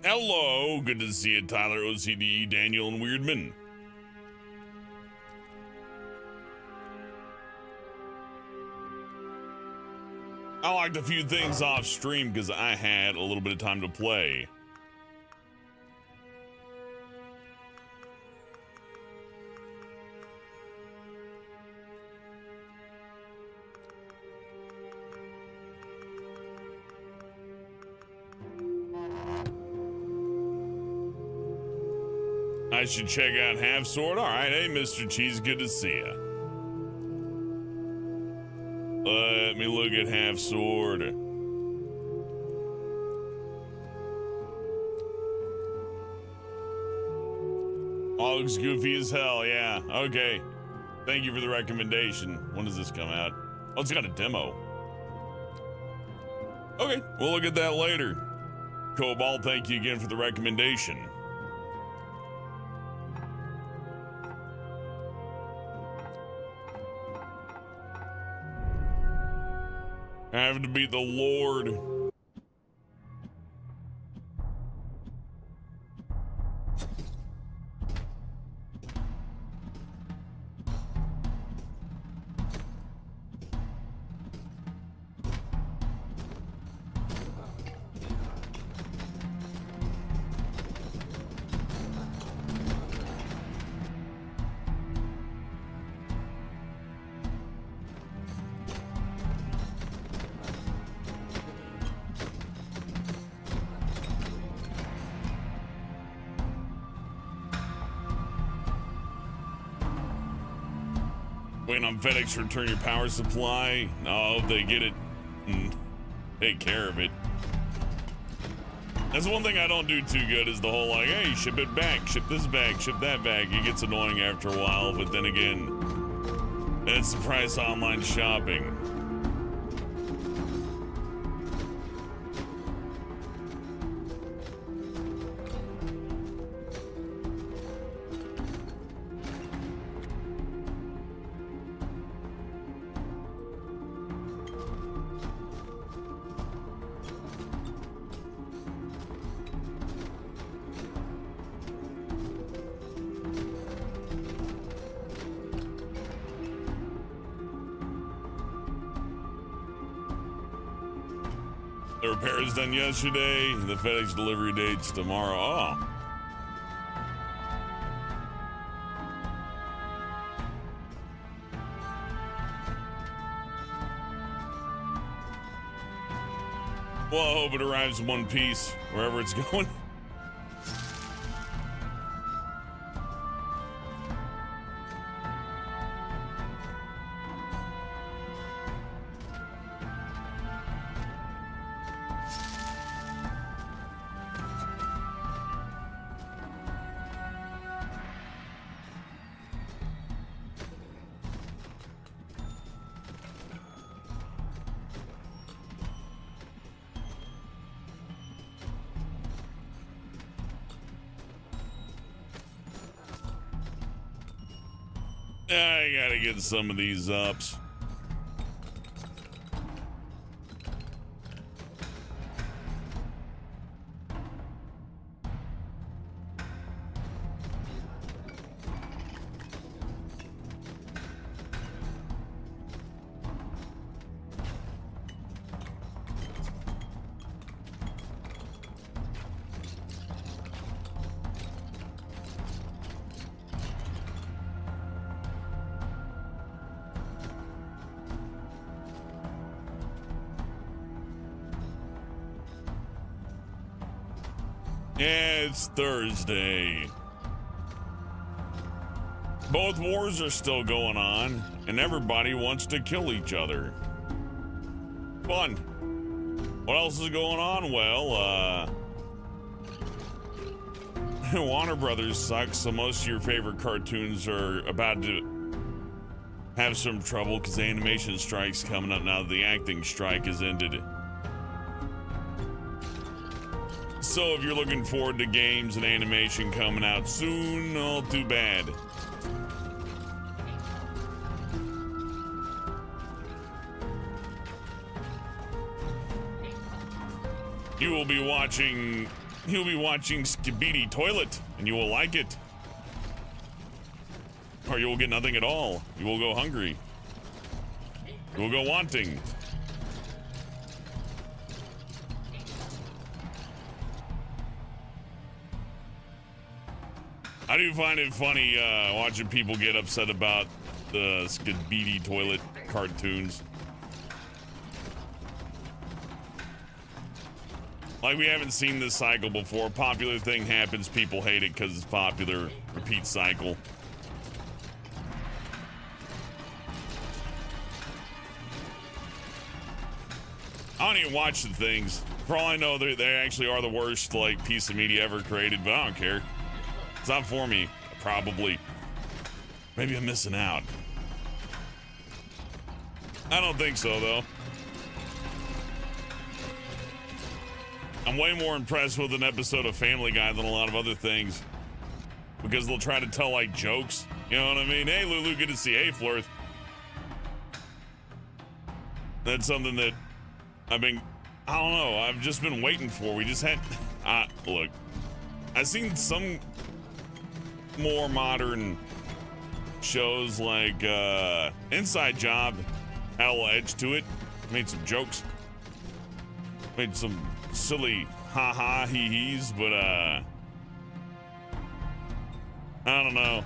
Hello, good to see you, Tyler, OCD, Daniel, and Weirdman. I locked a few things off stream because I had a little bit of time to play. I should check out Half Sword. All right, hey, Mr. Cheese, good to see you. Let me look at Half Sword. Oh, looks goofy as hell, yeah. Okay. Thank you for the recommendation. When does this come out? Oh, it's got a demo. Okay, we'll look at that later. Cobalt, thank you again for the recommendation. I have to beat the Lord. Waiting on FedEx to return your power supply. No, they get it and take care of it. That's one thing I don't do too good is the whole like, hey, ship it back, ship this bag, ship that bag. It gets annoying after a while, but then again, it's the price of online shopping. The repairs done yesterday. The FedEx delivery date's tomorrow. Oh. Well, I hope it arrives in one piece wherever it's going. I gotta get some of these ups. Yeah, it's Thursday. Both wars are still going on, and everybody wants to kill each other. Fun. What else is going on? Well, Warner Brothers sucks, so most of your favorite cartoons are about to have some trouble because the animation strike's coming up now that the acting strike has ended. So if you're looking forward to games and animation coming out soon, all too bad. You will be watching You'll be watching Skibidi Toilet, and you will like it. Or you will get nothing at all. You will go hungry. You will go wanting. I do find it funny watching people get upset about the Skibidi Toilet cartoons. Like, we haven't seen this cycle before. Popular thing happens, people hate it because it's popular. Repeat cycle. I don't even watch the things. For all I know, they actually are the worst, like, piece of media ever created, but I don't care. It's not for me, probably. Maybe I'm missing out. I don't think so, though. I'm way more impressed with an episode of Family Guy than a lot of other things. Because they'll try to tell, like, jokes. You know what I mean? Hey, Lulu, good to see you. Hey, Flirth. That's something that I don't know, I've just been waiting for. We just had, look, I've seen some more modern shows like Inside Job had a little edge to it, made some jokes, made some silly ha-ha hee-hees, but I don't know.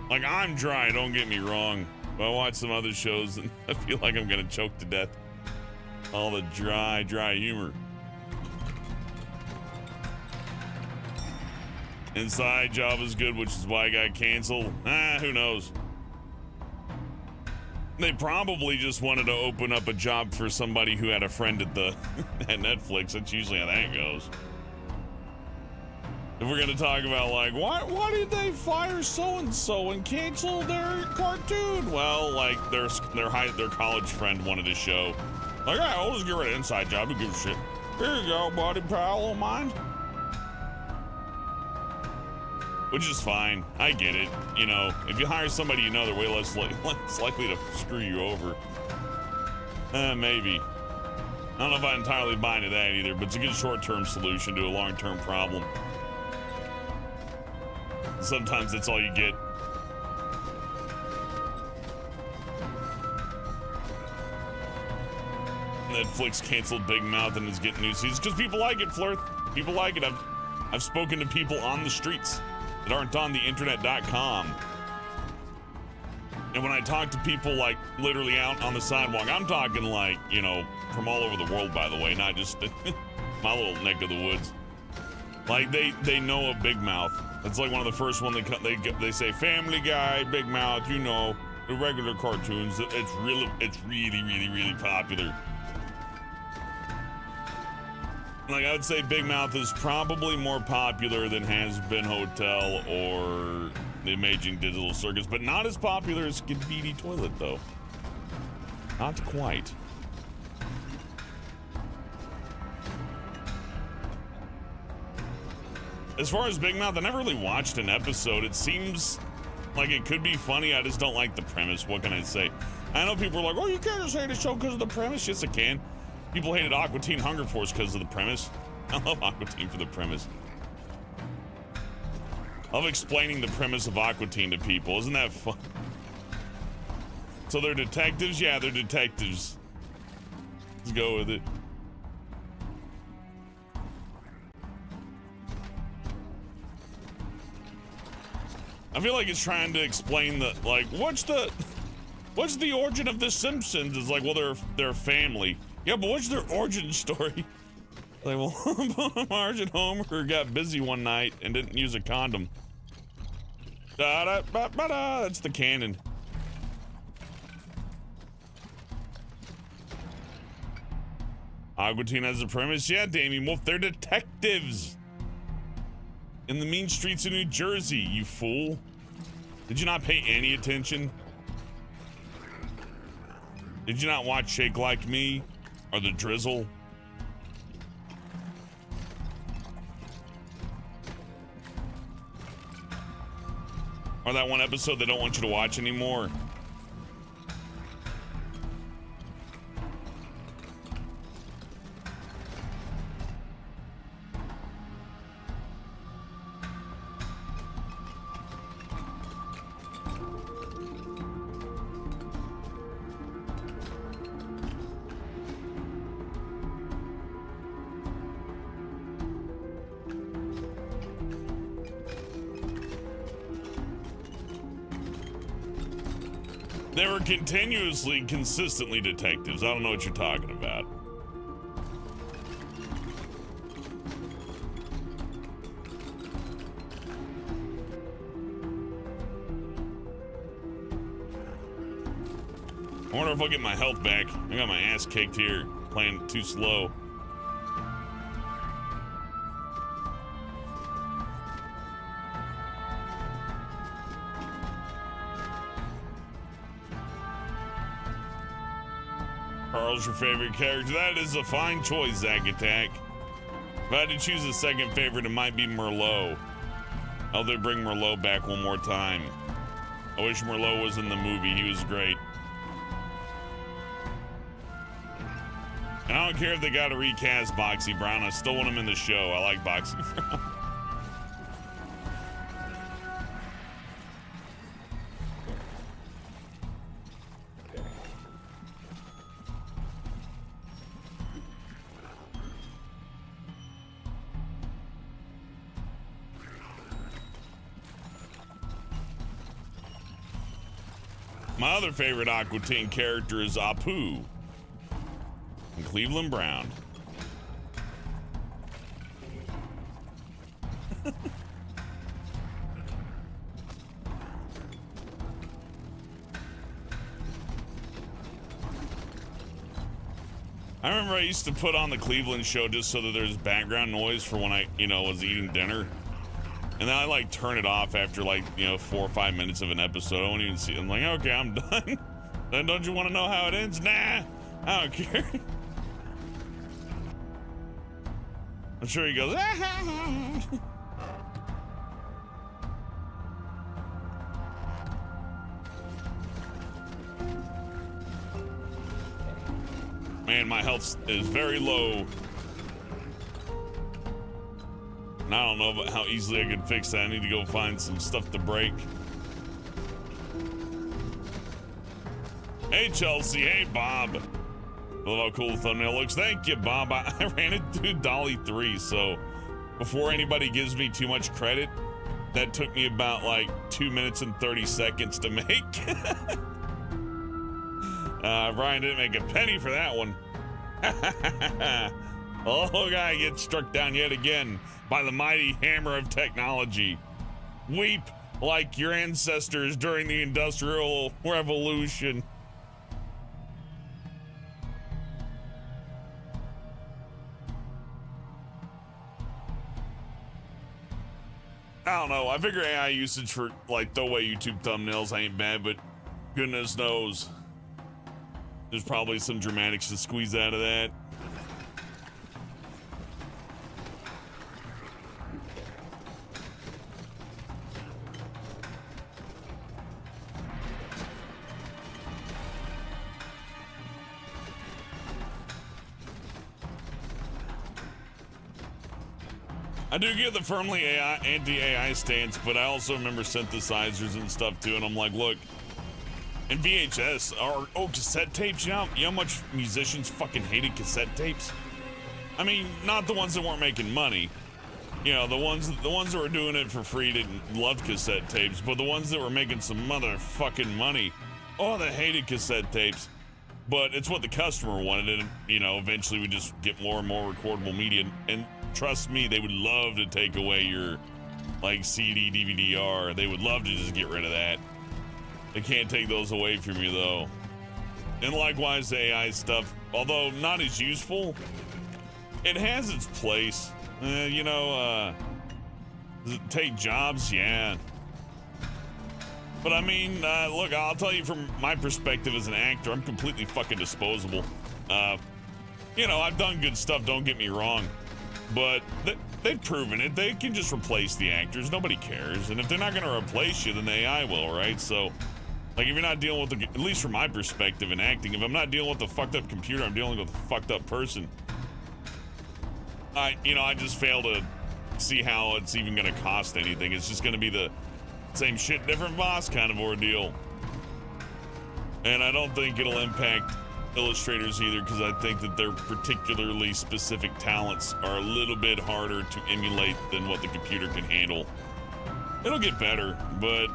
Like, I'm dry, don't get me wrong, but I watch some other shows and I feel like I'm gonna choke to death. All the dry humor. Inside Job is good, which is why I got canceled. Who knows? They probably just wanted to open up a job for somebody who had a friend at the at Netflix. That's usually how that goes. If we're gonna talk about, like, why did they fire so-and-so and cancel their cartoon? Well, like, their college friend wanted a show. Like, yeah, I'll just get rid of Inside Job. Who gives a shit? Here you go, buddy pal of mine. Which is fine. I get it. You know, if you hire somebody you know, they're way less likely to screw you over. Maybe. I don't know if I entirely buy into that either, but it's a good short-term solution to a long-term problem. Sometimes that's all you get. Netflix canceled Big Mouth and is getting new seasons because people like it, Flirth. People like it. I've spoken to people on the streets that aren't on the internet.com. And when I talk to people, like, literally out on the sidewalk, I'm talking, like, you know, from all over the world, by the way, not just my little neck of the woods. Like, they know of Big Mouth. It's like one of the first one they say Family Guy, Big Mouth, you know, the regular cartoons. It's really popular. Like, I would say Big Mouth is probably more popular than Has Been Hotel or The Amazing Digital Circus, but not as popular as Skibidi Toilet, though. Not quite. As far as Big Mouth, I never really watched an episode. It seems like it could be funny. I just don't like the premise. What can I say? I know people are like, oh, you can't just hate a show because of the premise. Yes, I can. People hated Aqua Teen Hunger Force because of the premise. I love Aqua Teen for the premise. I love explaining the premise of Aqua Teen to people. Isn't that fun? So they're detectives? Yeah, they're detectives. Let's go with it. I feel like it's trying to explain the, like, what's the origin of the Simpsons? It's like, well, they're family. Yeah, but what's their origin story? Like, well, Marge and Homer got busy one night and didn't use a condom. That's the canon. Aqua Teen has a premise. Yeah, Damien Wolf, they're detectives in the mean streets of New Jersey, you fool. Did you not pay any attention? Did you not watch Shake Like Me or The Drizzle? Or that one episode they don't want you to watch anymore? They were consistently detectives. I don't know what you're talking about. I wonder if I'll get my health back. I got my ass kicked here, playing too slow. Carl's your favorite character? That is a fine choice, Zack Attack. If I had to choose a second favorite, it might be Merlot. Oh, they bring Merlot back one more time. I wish Merlot was in the movie. He was great. And I don't care if they got to recast Boxy Brown. I still want him in the show. I like Boxy Brown. My other favorite Aqua Teen character is Apu and Cleveland Brown. I remember I used to put on the Cleveland show just so that there's background noise for when I, was eating dinner. And then I like turn it off after 4 or 5 minutes of an episode. I won't even see it. I'm like, okay, I'm done. Then don't you want to know how it ends? Nah, I don't care. I'm sure he goes, Man, my health is very low. And I don't know about how easily I could fix that. I need to go find some stuff to break. Hey, Chelsea. Hey, Bob. I love how cool the thumbnail looks. Thank you, Bob. I ran it through Dolly 3, so before anybody gives me too much credit, that took me about 2 minutes and 30 seconds to make. Brian didn't make a penny for that one. Oh, guy gets struck down yet again by the mighty hammer of technology. Weep like your ancestors during the Industrial Revolution. I don't know. I figure AI usage for throwaway YouTube thumbnails ain't bad, but goodness knows there's probably some dramatics to squeeze out of that. I do get the firmly anti-AI stance, but I also remember synthesizers and stuff too, and I'm like, look, in VHS or cassette tapes, you know how much musicians fucking hated cassette tapes? I mean, not the ones that weren't making money. The ones that were doing it for free didn't love cassette tapes, but the ones that were making some motherfucking money, they hated cassette tapes. But it's what the customer wanted, and eventually we just get more and more recordable media. And trust me, they would love to take away your CD, DVD-R. They would love to just get rid of that. They can't take those away from you though. And likewise, the AI stuff, although not as useful, it has its place. Does it take jobs? Yeah. But I mean, look, I'll tell you from my perspective as an actor, I'm completely fucking disposable. I've done good stuff, don't get me wrong. But they've proven it. They can just replace the actors. Nobody cares. And if they're not going to replace you, then the AI will, right? So, if you're not dealing with at least from my perspective in acting, if I'm not dealing with a fucked up computer, I'm dealing with a fucked up person. I just fail to see how it's even going to cost anything. It's just going to be the same shit, different boss kind of ordeal. And I don't think it'll impact illustrators either, because I think that their particularly specific talents are a little bit harder to emulate than what the computer can handle. It'll get better, but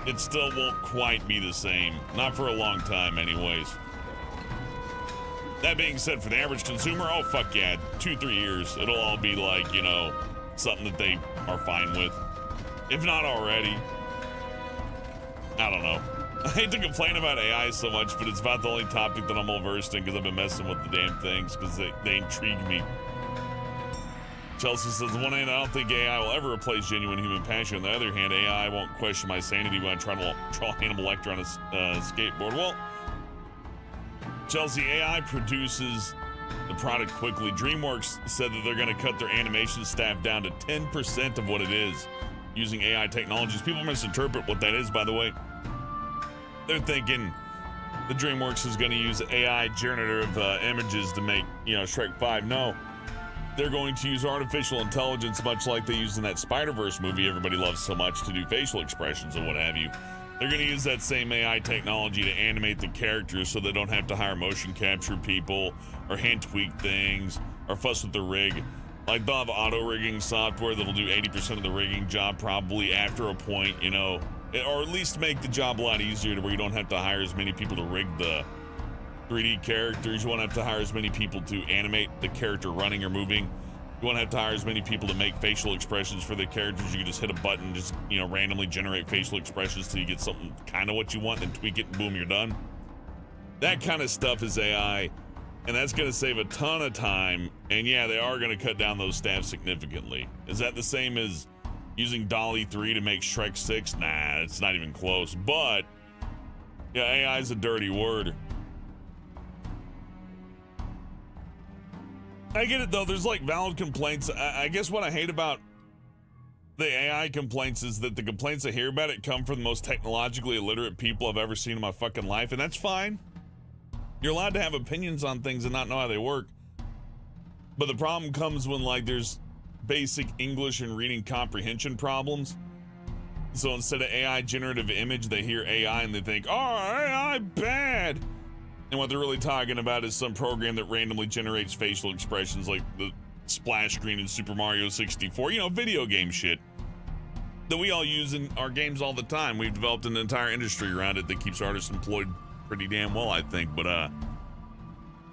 it still won't quite be the same. Not for a long time, anyways. That being said, for the average consumer, oh, fuck yeah, 2-3 years. It'll all be like, you know, something that they are fine with. If not already. I don't know. I hate to complain about AI so much, but it's about the only topic that I'm well versed in because I've been messing with the damn things because they intrigue me. Chelsea says, on the one hand, I don't think AI will ever replace genuine human passion. On the other hand, AI won't question my sanity when I try to draw Hannibal Lecter on a skateboard. Well, Chelsea, AI produces the product quickly. DreamWorks said that they're going to cut their animation staff down to 10% of what it is using AI technologies. People misinterpret what that is, by the way. They're thinking the DreamWorks is going to use AI generative images to make, you know, Shrek 5. No. They're going to use artificial intelligence, much like they used in that Spider-Verse movie everybody loves so much, to do facial expressions and what have you. They're going to use that same AI technology to animate the characters so they don't have to hire motion capture people or hand tweak things or fuss with the rig. Like, they'll have auto rigging software that'll do 80% of the rigging job probably after a point, you know, or at least make the job a lot easier to where you don't have to hire as many people to rig the 3D characters. You won't have to hire as many people to animate the character running or moving. You won't have to hire as many people to make facial expressions for the characters. You can just hit a button, just, you know, randomly generate facial expressions till you get something kind of what you want, then tweak it and boom, you're done. That kind of stuff is AI, and that's going to save a ton of time. And yeah, they are going to cut down those staff significantly. Is that the same as using DALL-E 3 to make Shrek 6? Nah, it's not even close. But yeah, AI is a dirty word. I get it though, there's like valid complaints. I guess what I hate about the AI complaints is that the complaints I hear about it come from the most technologically illiterate people I've ever seen in my fucking life, and that's fine. You're allowed to have opinions on things and not know how they work. But the problem comes when like there's basic English and reading comprehension problems. So instead of AI generative image, they hear AI and they think, oh, AI bad. And what they're really talking about is some program that randomly generates facial expressions like the splash screen in Super Mario 64, you know, video game shit that we all use in our games all the time. We've developed an entire industry around it that keeps artists employed pretty damn well, I think. But,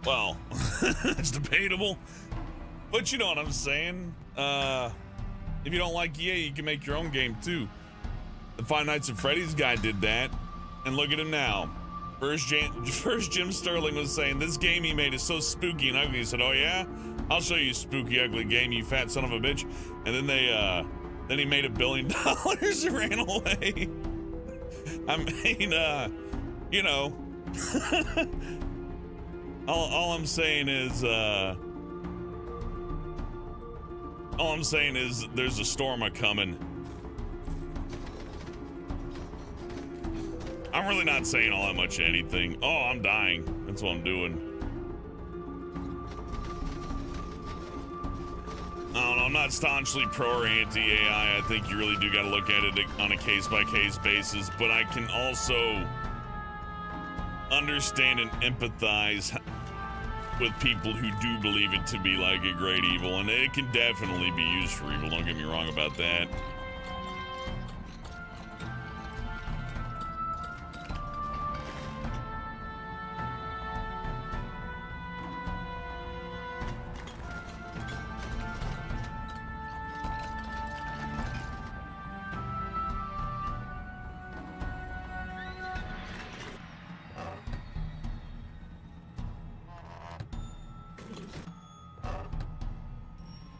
well, it's debatable. But you know what I'm saying? If you don't like EA, you can make your own game too. The Five Nights at Freddy's guy did that, and look at him now. First Jim Sterling was saying this game he made is so spooky and ugly. He said, oh yeah? I'll show you a spooky, ugly game, you fat son of a bitch. And then then he made $1 billion and ran away. I mean, you know, all I'm saying is there's a storm a-coming. I'm really not saying all that much of anything. Oh, I'm dying. That's what I'm doing. I don't know. I'm not staunchly pro or anti-AI. I think you really do got to look at it on a case-by-case basis. But I can also understand and empathize with people who do believe it to be like a great evil. And it can definitely be used for evil. Don't get me wrong about that.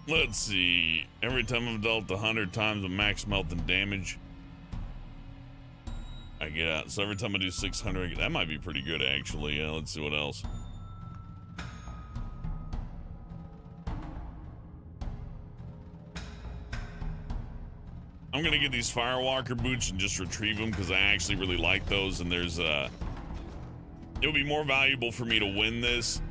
Let's see. Every time I've dealt 100 times with max melt and damage, I get out. So every time I do 600, that might be pretty good actually. Yeah, let's see what else. I'm gonna get these Firewalker boots and just retrieve them because I actually really like those. And there's it would be more valuable for me to win this.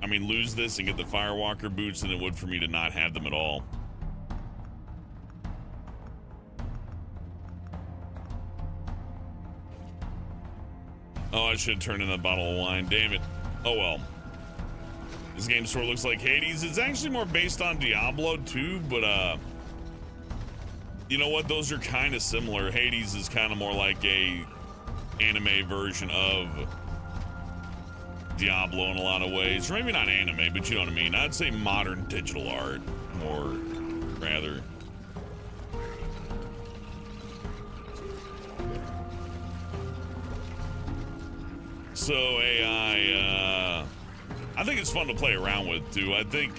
I mean, lose this and get the Firewalker boots than it would for me to not have them at all. Oh, I should have turned in a bottle of wine. Damn it. Oh, well. This game sort of looks like Hades. It's actually more based on Diablo 2, but, You know what? Those are kind of similar. Hades is kind of more like a anime version of Diablo in a lot of ways. Or maybe not anime, but you know what I mean. I'd say modern digital art, more rather. So AI, I think it's fun to play around with too. I think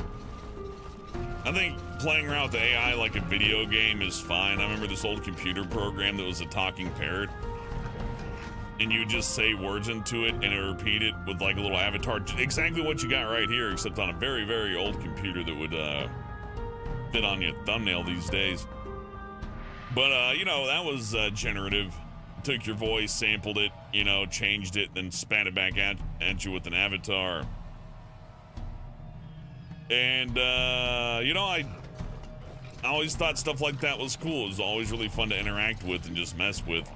playing around with the AI like a video game is fine. I remember this old computer program that was a talking parrot, and you would just say words into it and it would repeat it with like a little avatar, exactly what you got right here, except on a very, very old computer that would fit on your thumbnail these days. But you know, that was generative. Took your voice, sampled it, you know, changed it, then spat it back at you with an avatar. And you know, I always thought stuff like that was cool. It was always really fun to interact with and just mess with.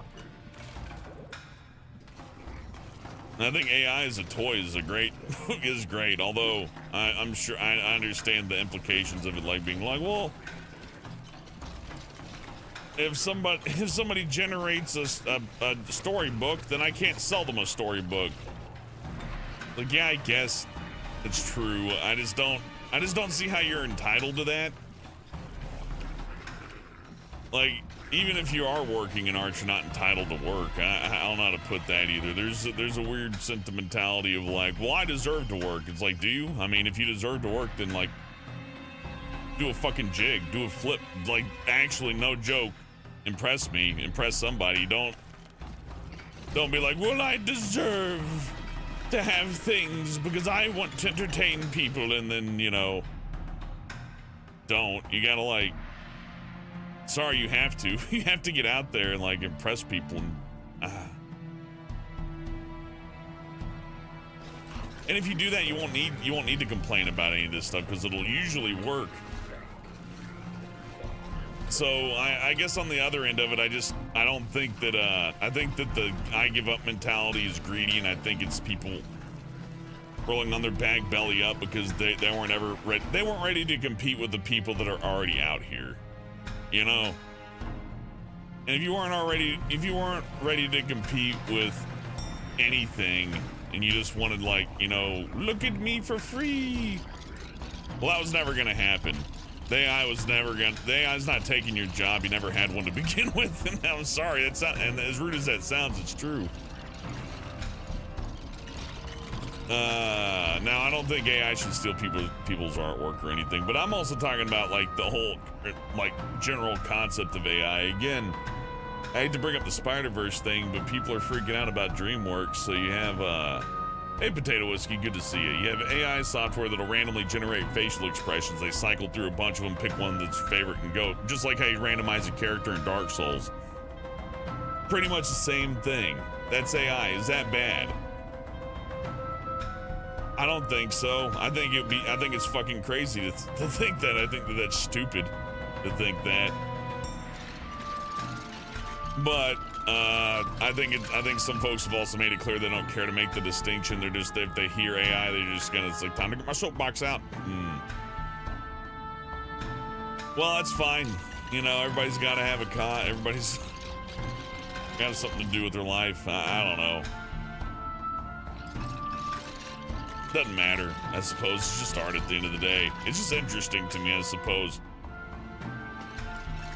And I think AI as a toy is great. Although I'm sure I understand the implications of it, like being like, well, if somebody generates a storybook, then I can't sell them a storybook. Like, yeah, I guess it's true. I just don't see how you're entitled to that. Like, even if you are working in art, you're not entitled to work. I don't know how to put that either. There's a weird sentimentality of like, well, I deserve to work. It's like, do you? I mean, if you deserve to work, then like, do a fucking jig, do a flip. Like, actually, no joke. Impress me, impress somebody. Don't be like, well, I deserve to have things because I want to entertain people, and then, you know, don't. You gotta like, sorry, you have to. You have to get out there and like impress people. And if you do that, you won't need to complain about any of this stuff because it'll usually work. So I guess on the other end of it, I don't think that I think that the I give up mentality is greedy, and I think it's people rolling on their back belly up because they weren't ready to compete with the people that are already out here, you know. And if you weren't ready to compete with anything, and you just wanted, like, you know, look at me for free, well, that was never gonna happen. The AI's not taking your job. You never had one to begin with, and I'm sorry, that's not, and as rude as that sounds, it's true. Now I don't think AI should steal people's artwork or anything, but I'm also talking about like the whole, like, general concept of AI. Again, I hate to bring up the Spider-Verse thing, but people are freaking out about DreamWorks. So you have, hey, Potato Whiskey, good to see you. You have AI software that'll randomly generate facial expressions. They cycle through a bunch of them, pick one that's your favorite, and go. Just like how you randomize a character in Dark Souls. Pretty much the same thing. That's AI. Is that bad? I don't think so. I think it's fucking crazy to think that. I think that that's stupid to think that. But I think some folks have also made it clear they don't care to make the distinction. They're just, if they hear AI, they're just gonna, it's like, time to get my soapbox out. Well, that's fine. You know, everybody's got to have a everybody's got something to do with their life. I don't know. Doesn't matter, I suppose. It's just art at the end of the day. It's just interesting to me, I suppose.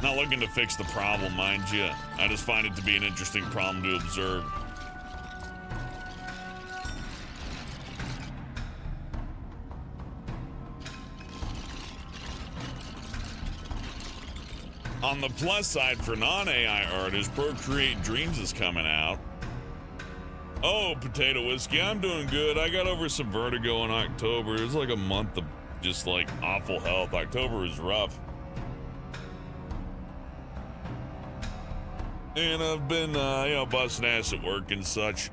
Not looking to fix the problem, mind you. I just find it to be an interesting problem to observe. On the plus side for non-AI artists, Procreate Dreams is coming out. Oh, Potato Whiskey, I'm doing good. I got over some vertigo in October. It was like a month of just like awful health. October was rough. And I've been, you know, busting ass at work and such.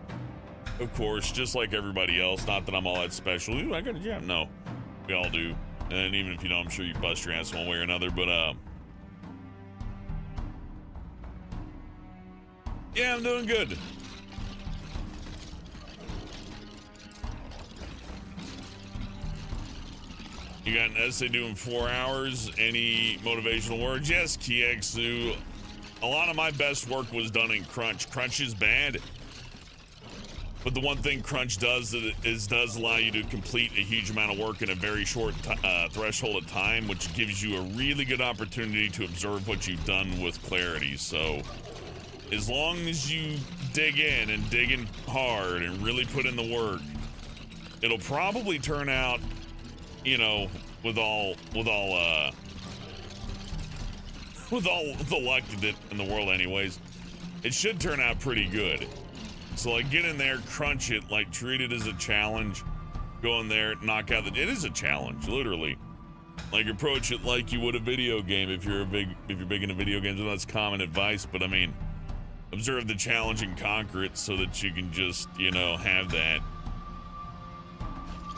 Of course, just like everybody else. Not that I'm all that special. Ooh, I got a job. No, we all do. And even if you don't, I'm sure you bust your ass one way or another. But, yeah, I'm doing good. You got an essay due in 4 hours. Any motivational words? Yes, Kiexu. A lot of my best work was done in Crunch. Crunch is bad. But the one thing Crunch does is does allow you to complete a huge amount of work in a very short threshold of time, which gives you a really good opportunity to observe what you've done with clarity. So as long as you dig in hard and really put in the work, it'll probably turn out, you know, with all the luck in the world anyways, it should turn out pretty good. So like get in there, crunch it, like treat it as a challenge. Go in there, knock out it is a challenge, literally. Like approach it like you would a video game if you're big into video games, and that's common advice, but I mean, observe the challenge and conquer it so that you can just, you know, have that.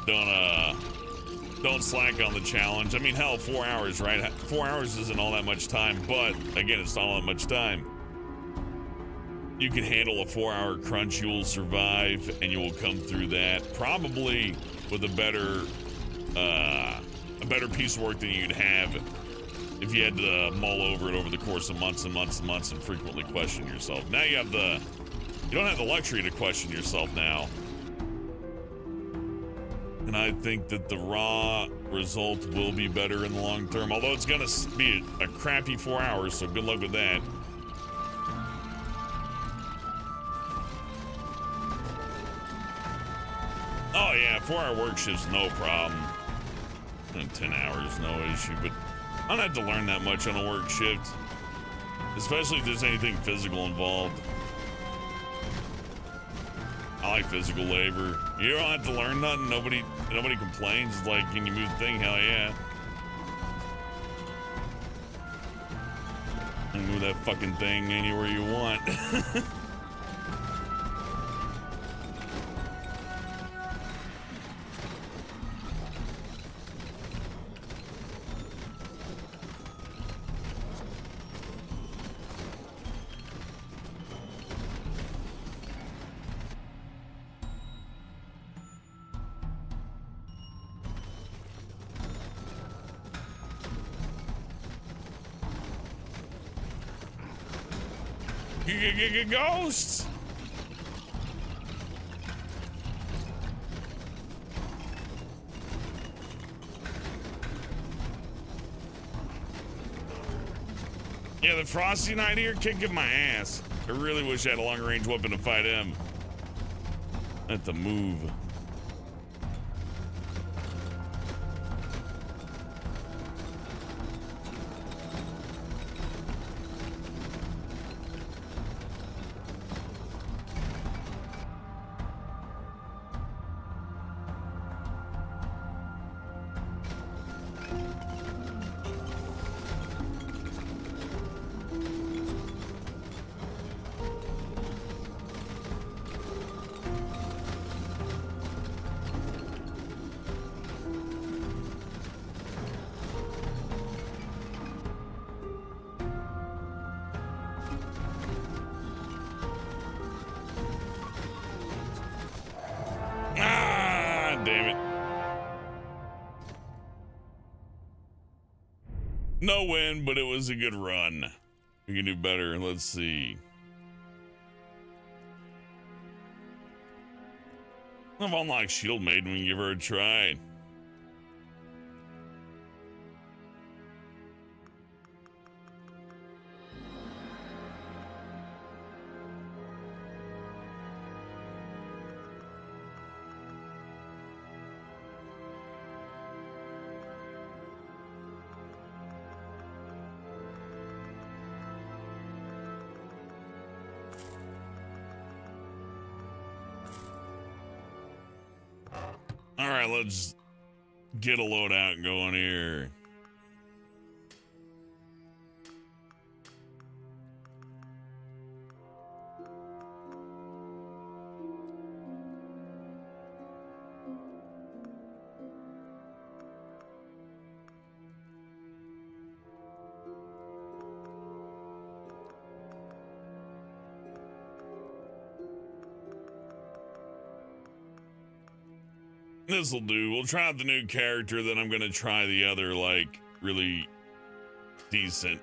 Don't slack on the challenge. I mean, hell, 4 hours, right? 4 hours isn't all that much time, but again, it's not all that much time. You can handle a 4-hour crunch, you will survive, and you will come through that probably with a better piece of work than you'd have if you had to mull over it over the course of months and months and months and frequently question yourself. Now you don't have the luxury to question yourself now. And I think that the raw result will be better in the long term, although it's gonna be a crappy 4 hours, so good luck with that. Oh yeah, 4-hour work shift's no problem. 10 hours, no issue, but I don't have to learn that much on a work shift, especially if there's anything physical involved. I like physical labor. You don't have to learn nothing. Nobody complains. It's like, can you move the thing? Hell yeah. You move that fucking thing anywhere you want. Ghosts! Yeah, the Frosty Knight here kicking my ass. I really wish I had a long range weapon to fight him. That's a move. No win, but it was a good run. We can do better. Let's see. I've unlocked Shield Maiden. We can give her a try. All right, let's get a loadout going here. This'll do. We'll try out the new character, then I'm gonna try the other, like, really decent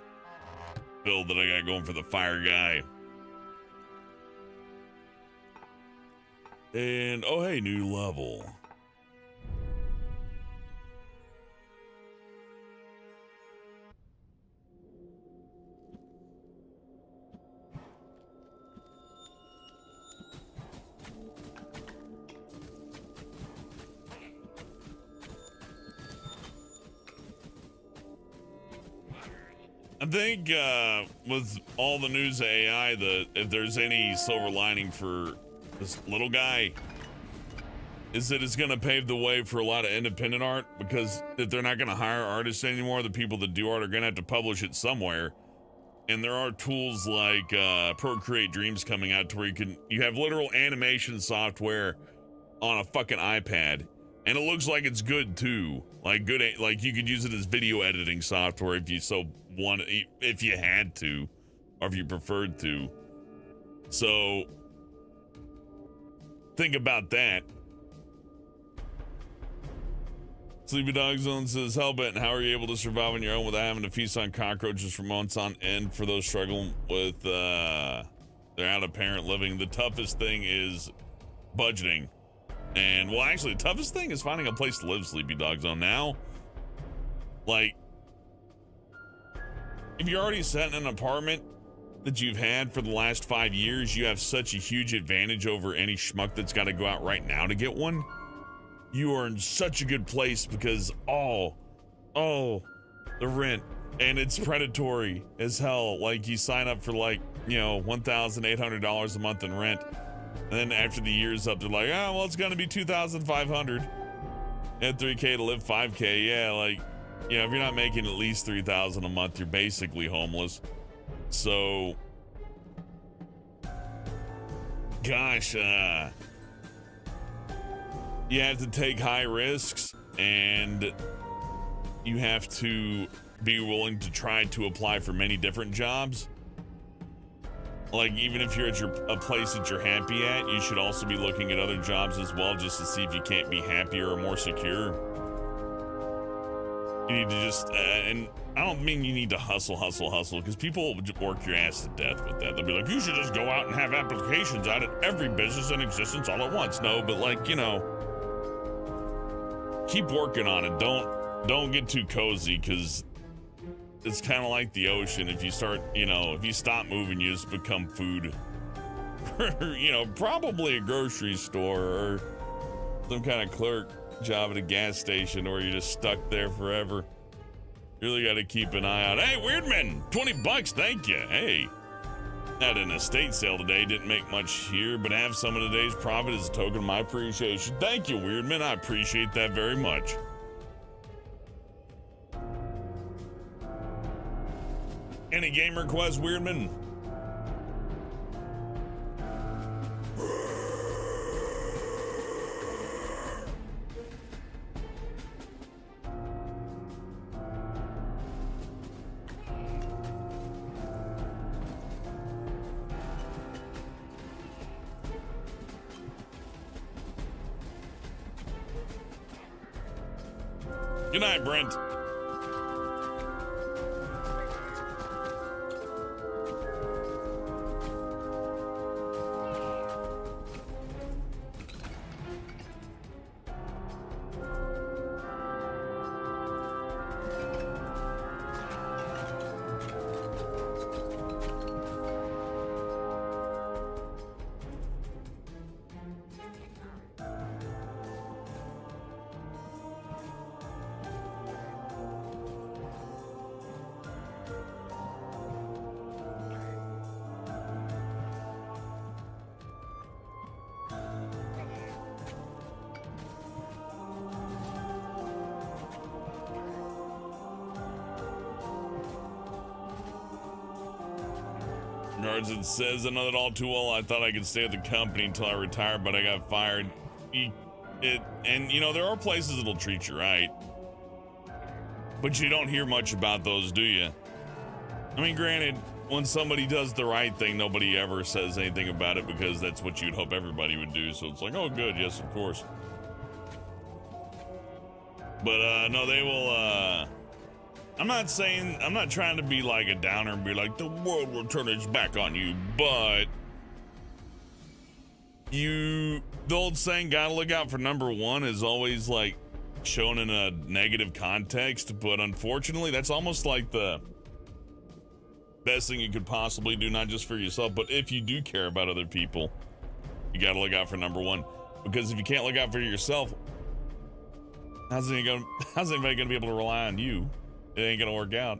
build that I got going for the fire guy. And, oh hey, new level. I think with all the news of AI, if there's any silver lining for this little guy, is that it's going to pave the way for a lot of independent art, because if they're not going to hire artists anymore, the people that do art are going to have to publish it somewhere. And there are tools like Procreate Dreams coming out to where you have literal animation software on a fucking iPad, and it looks like it's good too. Like you could use it as video editing software if you so wanted, if you had to, or if you preferred to. So think about that. Sleepy Dog Zone says, Hellbent, how are you able to survive on your own without having to feast on cockroaches for months on end? For those struggling with their out-of-parent living, the toughest thing is budgeting. And, well, actually, the toughest thing is finding a place to live, Sleepy Dog Zone. Now, like, if you're already set in an apartment that you've had for the last 5 years, you have such a huge advantage over any schmuck that's got to go out right now to get one. You are in such a good place because, the rent, and it's predatory as hell. Like, you sign up for, like, you know, $1,800 a month in rent. And then after the year's up, they're like, oh, well, it's going to be $2,500. And $3K to live, $5K. Yeah, like, you know, if you're not making at least $3,000 a month, you're basically homeless. So, gosh, you have to take high risks, and you have to be willing to try to apply for many different jobs. Like, even if you're at a place that you're happy at, you should also be looking at other jobs as well, just to see if you can't be happier or more secure. You need to just, and I don't mean you need to hustle, because people work your ass to death with that. They'll be like, you should just go out and have applications out at every business in existence all at once. No, but, like, you know, keep working on it. Don't get too cozy, because it's kind of like the ocean. If you start, you know, if you stop moving, you just become food. You know, probably a grocery store or some kind of clerk job at a gas station, or you're just stuck there forever. Really got to keep an eye out. Hey, Weirdman, $20, thank you. Hey, had an estate sale today. Didn't make much here, but have some of today's profit as a token of my appreciation. Thank you, Weirdman. I appreciate that very much. Any game requests, Weirdman? Good night, Brent. It says, I know that all too well. I thought I could stay at the company until I retired, but I got fired. And you know, there are places that'll treat you right, but you don't hear much about those, do you? I mean, granted, when somebody does the right thing, nobody ever says anything about it, because that's what you'd hope everybody would do. So it's like, oh, good, yes, of course. But no, they will. I'm not trying to be like a downer and be like the world will turn its back on you, but the old saying, gotta look out for number one, is always like shown in a negative context. But unfortunately, that's almost like the best thing you could possibly do, not just for yourself, but if you do care about other people, you gotta look out for number one. Because if you can't look out for yourself, how's anybody gonna be able to rely on you? It ain't gonna work out.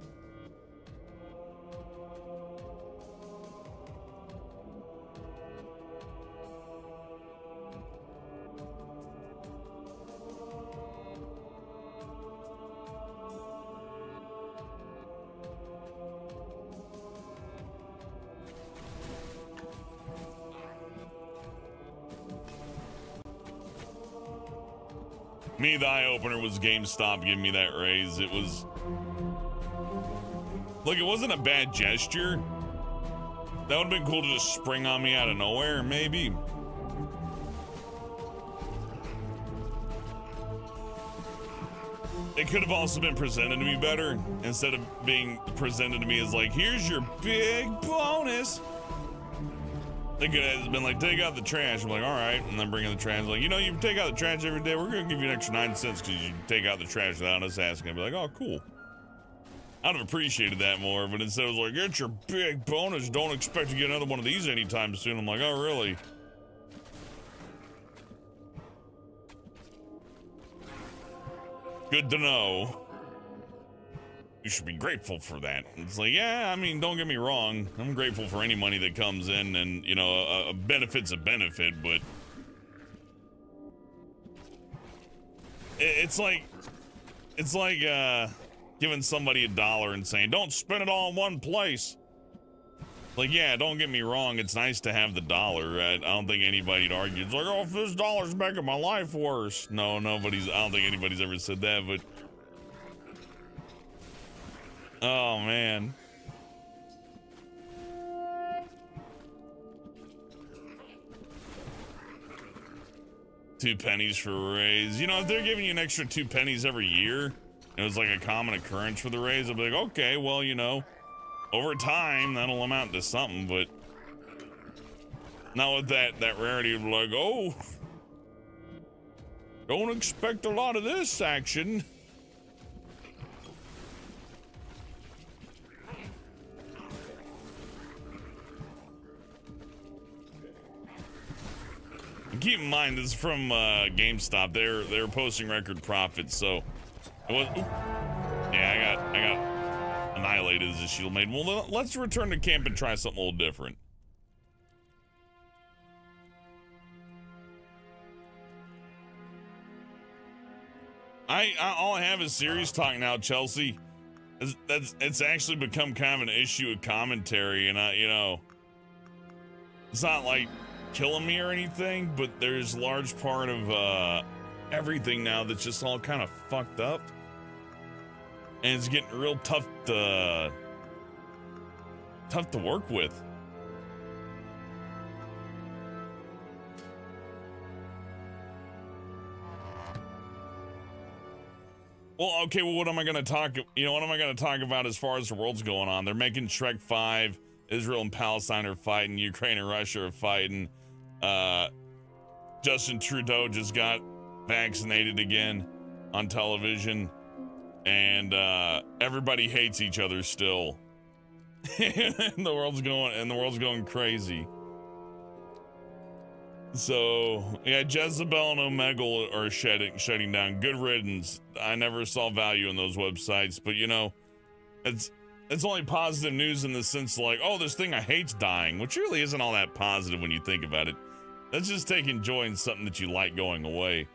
Me, the eye opener was GameStop giving me that raise. It was, look, it wasn't a bad gesture. That would have been cool to just spring on me out of nowhere, maybe. It could have also been presented to me better, instead of being presented to me as like, here's your big bonus. They could have been like, take out the trash. I'm like, all right. And then bring in the trash. Like, you know, you take out the trash every day. We're going to give you an extra 9 cents because you take out the trash without us asking. I'd be like, oh, cool. I'd have appreciated that more. But instead it was like, it's your big bonus. Don't expect to get another one of these anytime soon. I'm like, oh, really? Good to know. You should be grateful for that. It's like, yeah, I mean, don't get me wrong. I'm grateful for any money that comes in, and, you know, a benefit's a benefit, but it's like giving somebody $1 and saying, don't spend it all in one place. Like, yeah, don't get me wrong. It's nice to have the dollar. I don't think anybody'd argue. It's like, oh, if this dollar's making my life worse. No, I don't think anybody's ever said that, but oh, man. Two pennies for a raise. You know, if they're giving you an extra 2 pennies every year, it was like a common occurrence for the raise, I'd be like, okay, well, you know, over time, that'll amount to something, but not with that rarity of like, oh, don't expect a lot of this action. Keep in mind, this is from GameStop. They're posting record profits, so it was. Yeah, I got annihilated as a shield maiden. Well, let's return to camp and try something a little different. All I have is serious talk now, Chelsea. It's actually become kind of an issue of commentary, and you know, it's not like killing me or anything, but there's a large part of everything now that's just all kind of fucked up, and it's getting real tough to work with. Well, okay, well, what am I going to talk about as far as the world's going on? They're making Shrek 5, Israel and Palestine are fighting, Ukraine and Russia are fighting. Justin Trudeau just got vaccinated again on television, and everybody hates each other still. and the world's going crazy. So yeah, Jezebel and Omegle are shutting down. Good riddance. I never saw value in those websites, but you know, it's only positive news in the sense like, oh, this thing I hate's dying, which really isn't all that positive when you think about it. That's just taking joy in something that you like going away.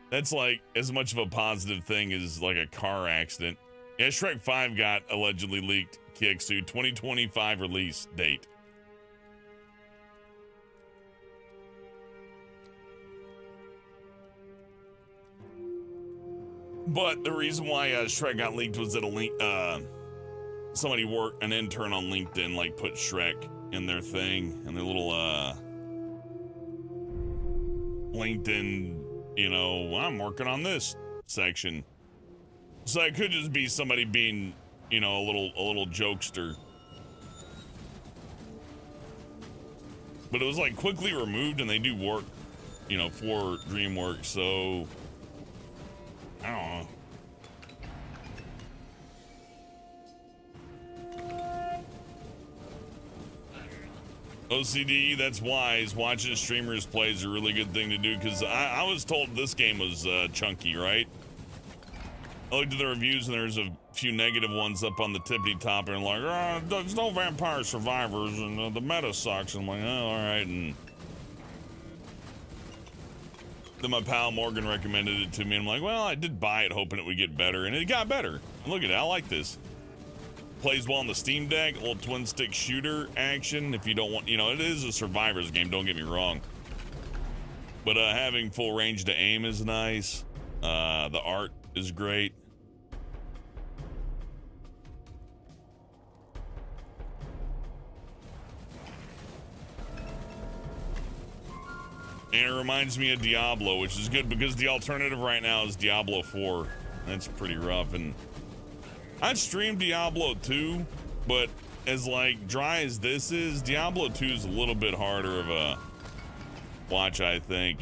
That's like as much of a positive thing as like a car accident. Yeah, Shrek 5 got allegedly leaked. Kiexu 2025 release date. But the reason why Shrek got leaked was that an intern on LinkedIn, like, put Shrek in their thing, in their little LinkedIn, you know, I'm working on this section. So it could just be somebody being, you know, a little jokester. But it was like quickly removed, and they do work, you know, for DreamWorks, so I don't know. OCD, that's wise. Watching streamers play is a really good thing to do, because I was told this game was chunky, right? I looked at the reviews, and there's a few negative ones up on the tippity top, and like, oh, there's no vampire survivors, and the meta sucks. And I'm like, oh, all right. And then my pal Morgan recommended it to me, and I'm like, well, I did buy it hoping it would get better, and it got better. And look at it, I like this. Plays well on the Steam Deck, a little twin stick shooter action. If you don't want, you know, it is a survivor's game, don't get me wrong. But having full range to aim is nice. The art is great. And it reminds me of Diablo, which is good because the alternative right now is Diablo 4. That's pretty rough. And I'd stream Diablo 2, but as like dry as this is, Diablo 2 is a little bit harder of a watch, I think.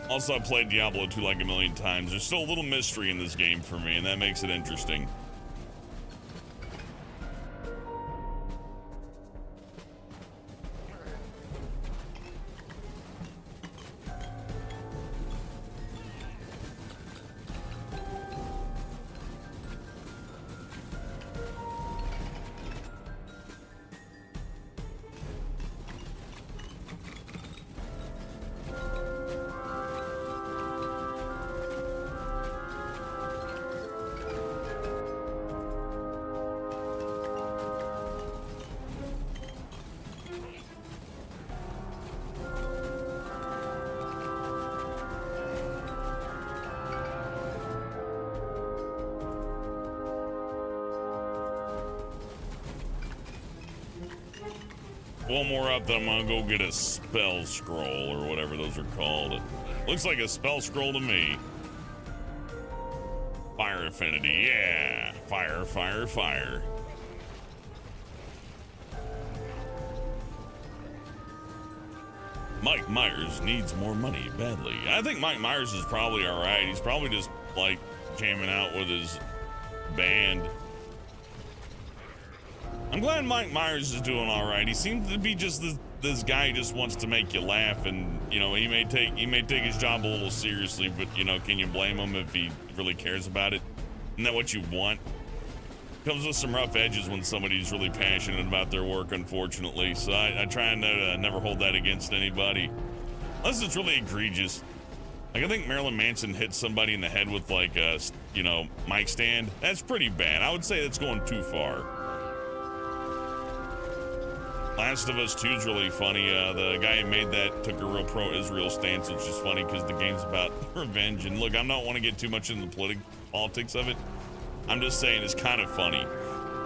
Also, I played Diablo 2 like a million times. There's still a little mystery in this game for me, and that makes it interesting. One more up, then I'm gonna go get a spell scroll or whatever those are called. It looks like a spell scroll to me. Fire Affinity, yeah. Fire, fire, fire. Mike Myers needs more money badly. I think Mike Myers is probably all right. He's probably just like jamming out with his band. I'm glad Mike Myers is doing all right. He seems to be just this guy who just wants to make you laugh, and you know he may take his job a little seriously, but you know, can you blame him if he really cares about it? Isn't that what you want? Comes with some rough edges when somebody's really passionate about their work, unfortunately. So I try and never hold that against anybody, unless it's really egregious. Like I think Marilyn Manson hit somebody in the head with like a mic stand. That's pretty bad. I would say that's going too far. Last of Us 2 is really funny. The guy who made that took a real pro-Israel stance, which is funny because the game's about revenge. And look, I don't want to get too much into the politics of it. I'm just saying it's kind of funny.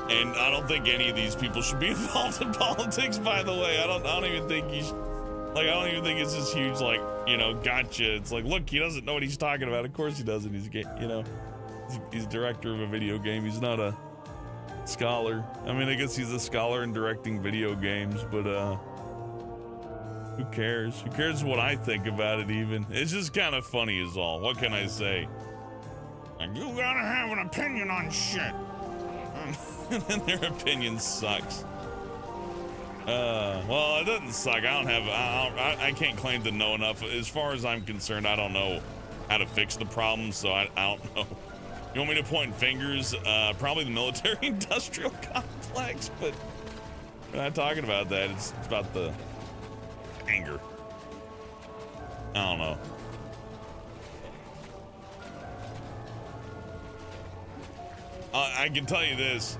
And I don't think any of these people should be involved in politics, by the way. I don't even think I don't even think it's this huge, like, you know, gotcha. It's like, look, he doesn't know what he's talking about. Of course he doesn't. He's director of a video game. He's not a scholar. I mean, I guess he's a scholar in directing video games, but who cares? Who cares what I think about it even? It's just kind of funny is all. What can I say? Like, you gotta have an opinion on shit. And then their opinion sucks. Well, it doesn't suck. I can't claim to know enough. As far as I'm concerned, I don't know how to fix the problem, so I don't know. You want me to point fingers? Probably the military-industrial complex, but we're not talking about that. It's about the anger. I don't know. I can tell you this.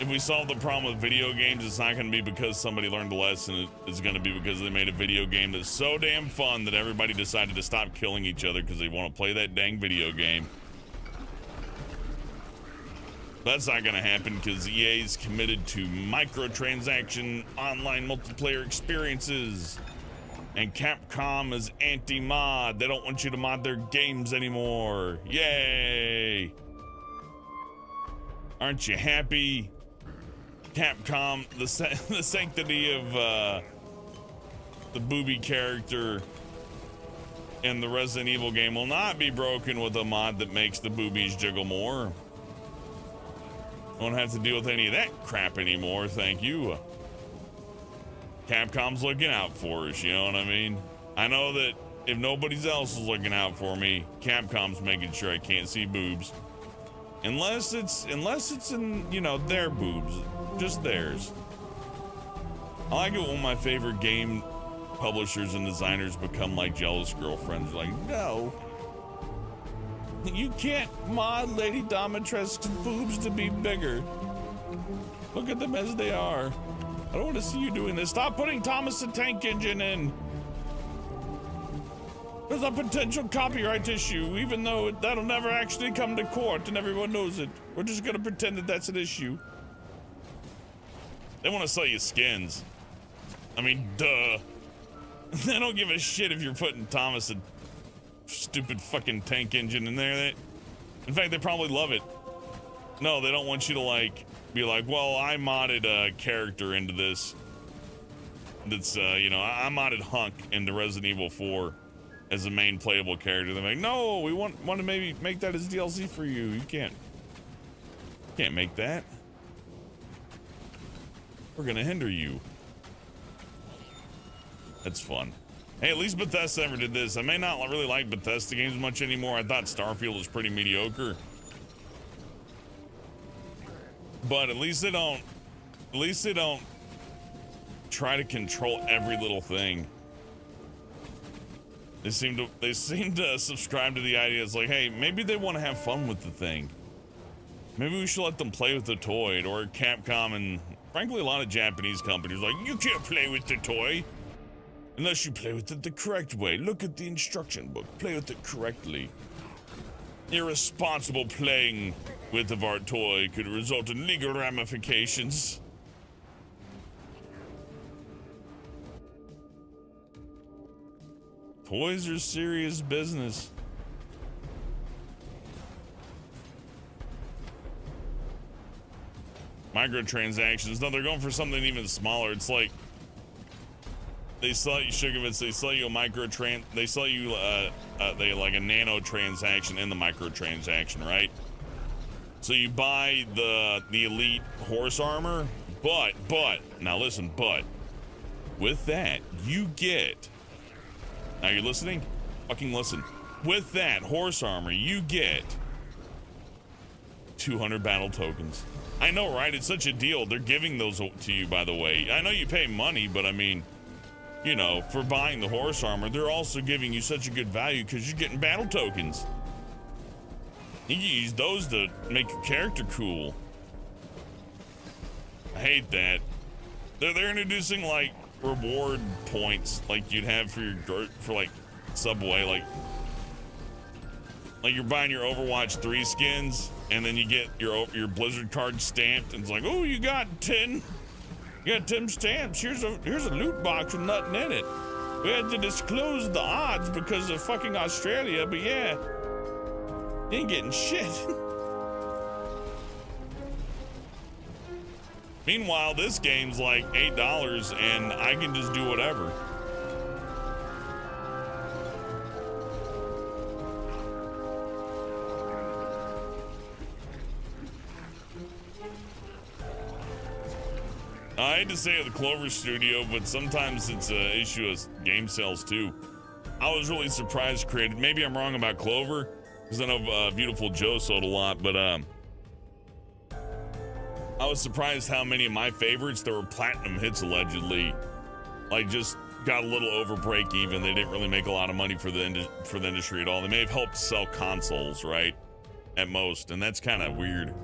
If we solve the problem with video games, it's not going to be because somebody learned a lesson. It's going to be because they made a video game that's so damn fun that everybody decided to stop killing each other because they want to play that dang video game. That's not gonna happen because EA is committed to microtransaction online multiplayer experiences. And Capcom is anti-mod. They don't want you to mod their games anymore. Yay! Aren't you happy? Capcom, the sanctity of the booby character in the Resident Evil game will not be broken with a mod that makes the boobies jiggle more. Won't have to deal with any of that crap anymore, thank you. Capcom's looking out for us, you know what I mean? I know that if nobody else is looking out for me, Capcom's making sure I can't see boobs. Unless it's in, you know, their boobs, just theirs. I like it when my favorite game publishers and designers become like jealous girlfriends. Like, no, you can't mod Lady Domitrescu's boobs to be bigger. Look at them as they are. I don't want to see you doing this. Stop putting Thomas the Tank Engine in. There's a potential copyright issue, even though that'll never actually come to court and everyone knows it. We're just gonna pretend that that's an issue. They want to sell you skins. I mean, duh. They don't give a shit if you're putting Thomas the stupid fucking tank engine in there. In fact, they probably love it. No, they don't want you to like be like, well, I modded a character into this. That's you know, I modded Hunk into Resident Evil 4 as a main playable character. They're like, no, we want to maybe make that as DLC for you. You can't make that. We're gonna hinder you. That's fun. Hey, at least Bethesda never did this. I may not really like Bethesda games much anymore. I thought Starfield was pretty mediocre. But at least they don't try to control every little thing. They seem to subscribe to the idea. It's like, hey, maybe they want to have fun with the thing. Maybe we should let them play with the toy. Or Capcom and frankly a lot of Japanese companies like, you can't play with the toy unless you play with it the correct way. Look at the instruction book. Play with it correctly. Irresponsible playing with of our toy could result in legal ramifications. Toys are serious business. Microtransactions. No, they're going for something even smaller. It's like they sell you Sugarvits, they sell you a they sell you they like a nano transaction in the microtransaction, right? So you buy the elite horse armor, but now listen, but with that you get, now you're listening? Fucking listen. With that horse armor you get 200 battle tokens. I know, right? It's such a deal. They're giving those to you, by the way. I know you pay money, but I mean, you know, for buying the horse armor, they're also giving you such a good value because you're getting battle tokens. You can use those to make your character cool. I hate that. They're introducing like reward points like you'd have for like Subway, like you're buying your Overwatch 3 skins and then you get your Blizzard card stamped and it's like, oh, you got 10 stamps. Here's a loot box with nothing in it. We had to disclose the odds because of fucking Australia, but yeah, you ain't getting shit. Meanwhile, this game's like $8 and I can just do whatever. I hate to say it, the Clover Studio, but sometimes it's an issue of game sales too. I was really surprised created. Maybe I'm wrong about Clover, because I know Beautiful Joe sold a lot, but I was surprised how many of my favorites that were platinum hits allegedly, like just got a little over break even. They didn't really make a lot of money for the industry at all. They may have helped sell consoles, right, at most, and that's kind of weird,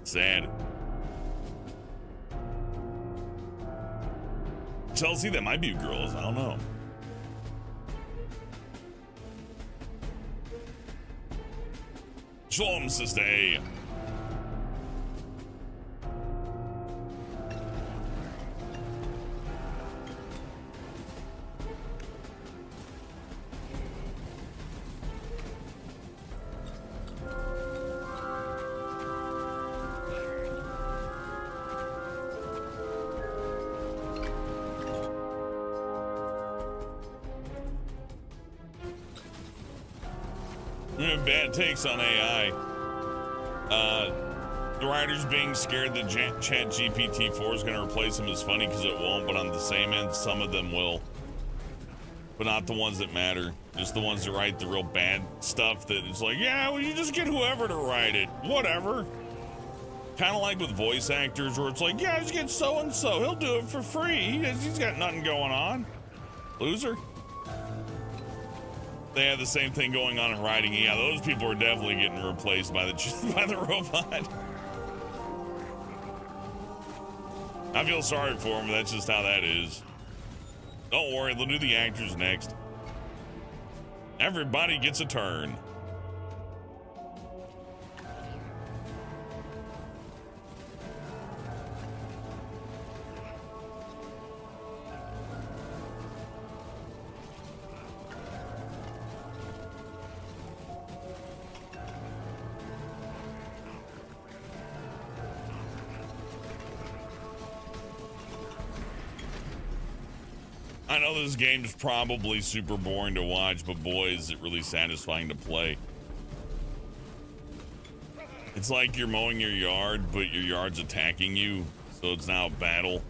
sad. Chelsea, that might be girls. I don't know. Shalom, Sister A. giving bad takes on AI. The writers being scared that Chat GPT-4 is going to replace them is funny because it won't, but on the same end, some of them will. But not the ones that matter. Just the ones that write the real bad stuff that it's like, yeah, well, you just get whoever to write it. Whatever. Kind of like with voice actors where it's like, yeah, just get so-and-so. He'll do it for free. He's got nothing going on. Loser. They have the same thing going on in writing. Yeah, those people are definitely getting replaced by the robot. I feel sorry for them, but that's just how that is. Don't worry, they'll do the actors next. Everybody gets a turn. I know this game's probably super boring to watch, but boy, is it really satisfying to play. It's like you're mowing your yard, but your yard's attacking you, so it's now a battle.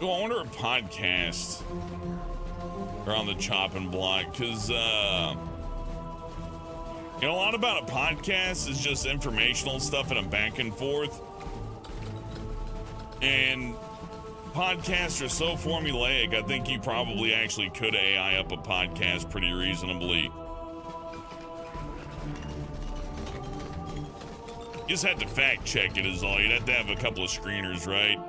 I wonder if podcasts are on the chopping block, because, you know, a lot about a podcast is just informational stuff and a back and forth. And podcasts are so formulaic, I think you probably actually could AI up a podcast pretty reasonably. You just had to fact check it is all. You'd have to have a couple of screeners, right?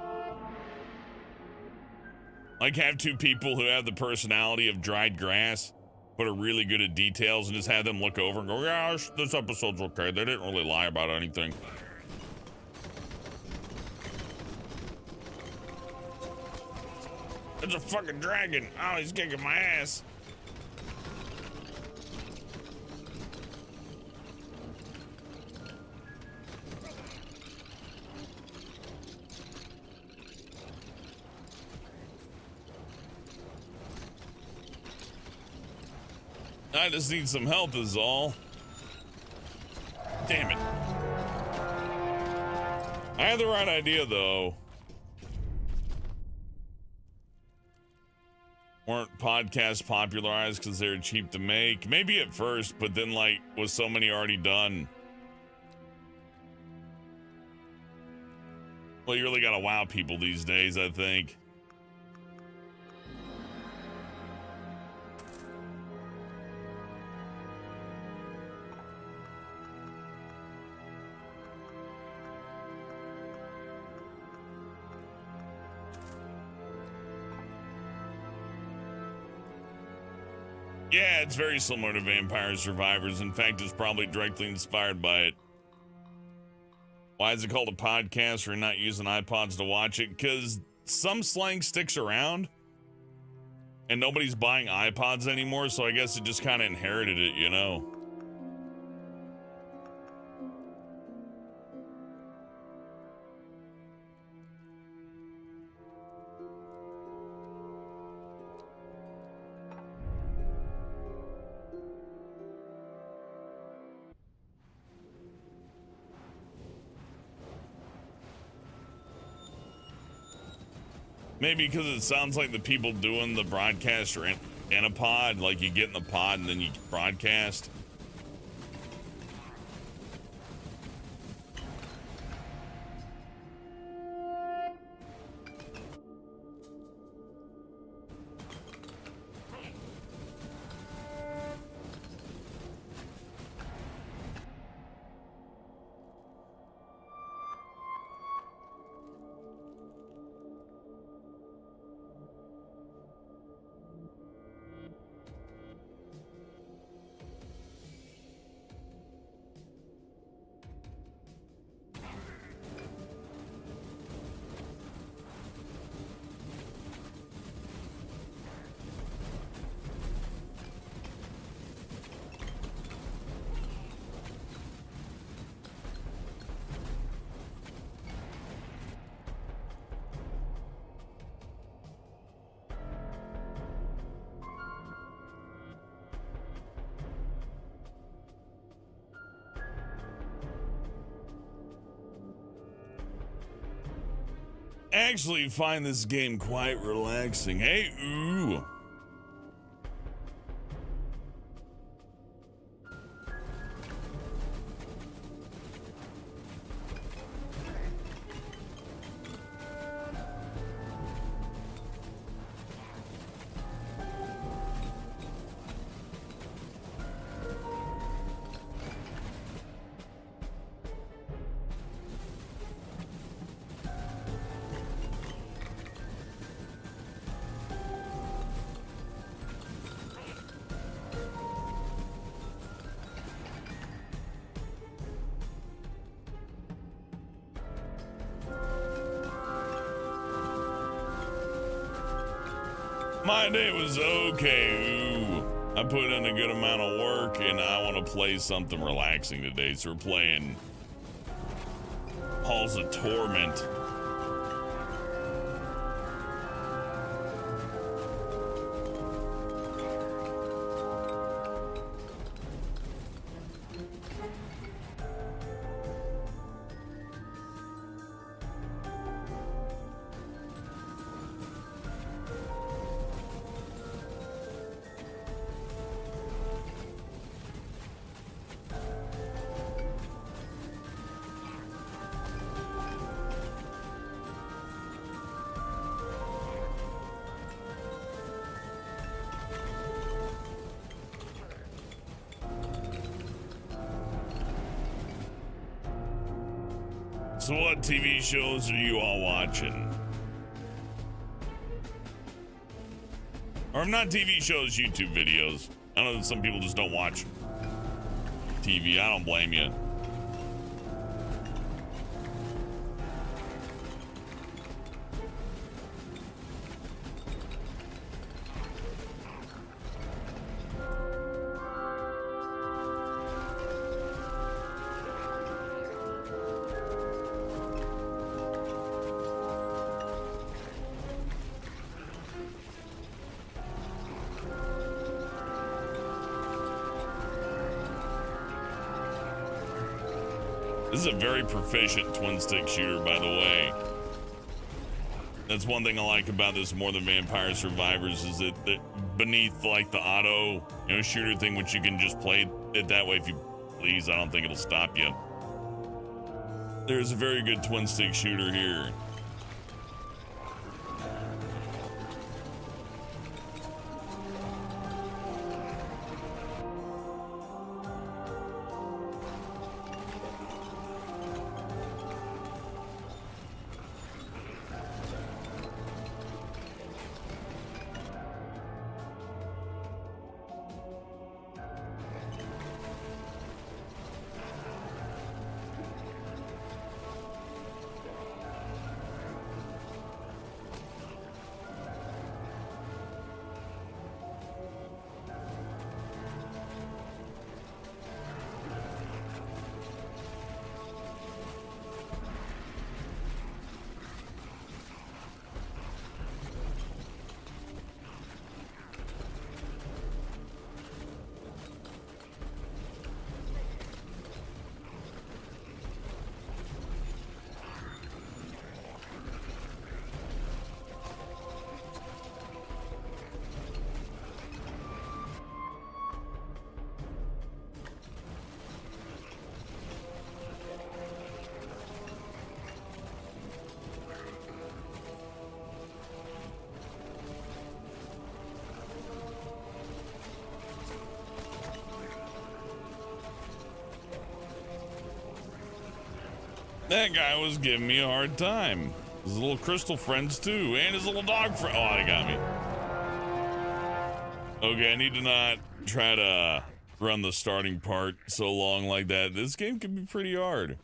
Like have two people who have the personality of dried grass, but are really good at details, and just have them look over and go, yeah, this episode's okay. They didn't really lie about anything. It's a fucking dragon. Oh, he's kicking my ass. I just need some help is all. Damn it. I had the right idea though. Weren't podcasts popularized because they were cheap to make? Maybe at first, but then like with so many already done. Well, you really gotta wow people these days, I think. Yeah, it's very similar to Vampire Survivors. In fact, it's probably directly inspired by it. Why is it called a podcast? We're not using iPods to watch it? Because some slang sticks around and nobody's buying iPods anymore, so I guess it just kind of inherited it, you know? Maybe because it sounds like the people doing the broadcast are in a pod, like you get in the pod and then you broadcast. actually find this game quite relaxing. Hey, ooh. My day was okay. Ooh. I put in a good amount of work and I want to play something relaxing today. So we're playing Halls of Torment. So what TV shows are you all watching? Or if not TV shows, YouTube videos. I know that some people just don't watch TV. I don't blame you. This is a very proficient twin stick shooter, by the way. That's one thing I like about this more than Vampire Survivors is that beneath like the auto, shooter thing, which you can just play it that way if you please. I don't think it'll stop you. There's a very good twin stick shooter here. That guy was giving me a hard time. His little crystal friends too, and his little dog friend. Oh, they got me. Okay, I need to not try to run the starting part so long like that. This game can be pretty hard.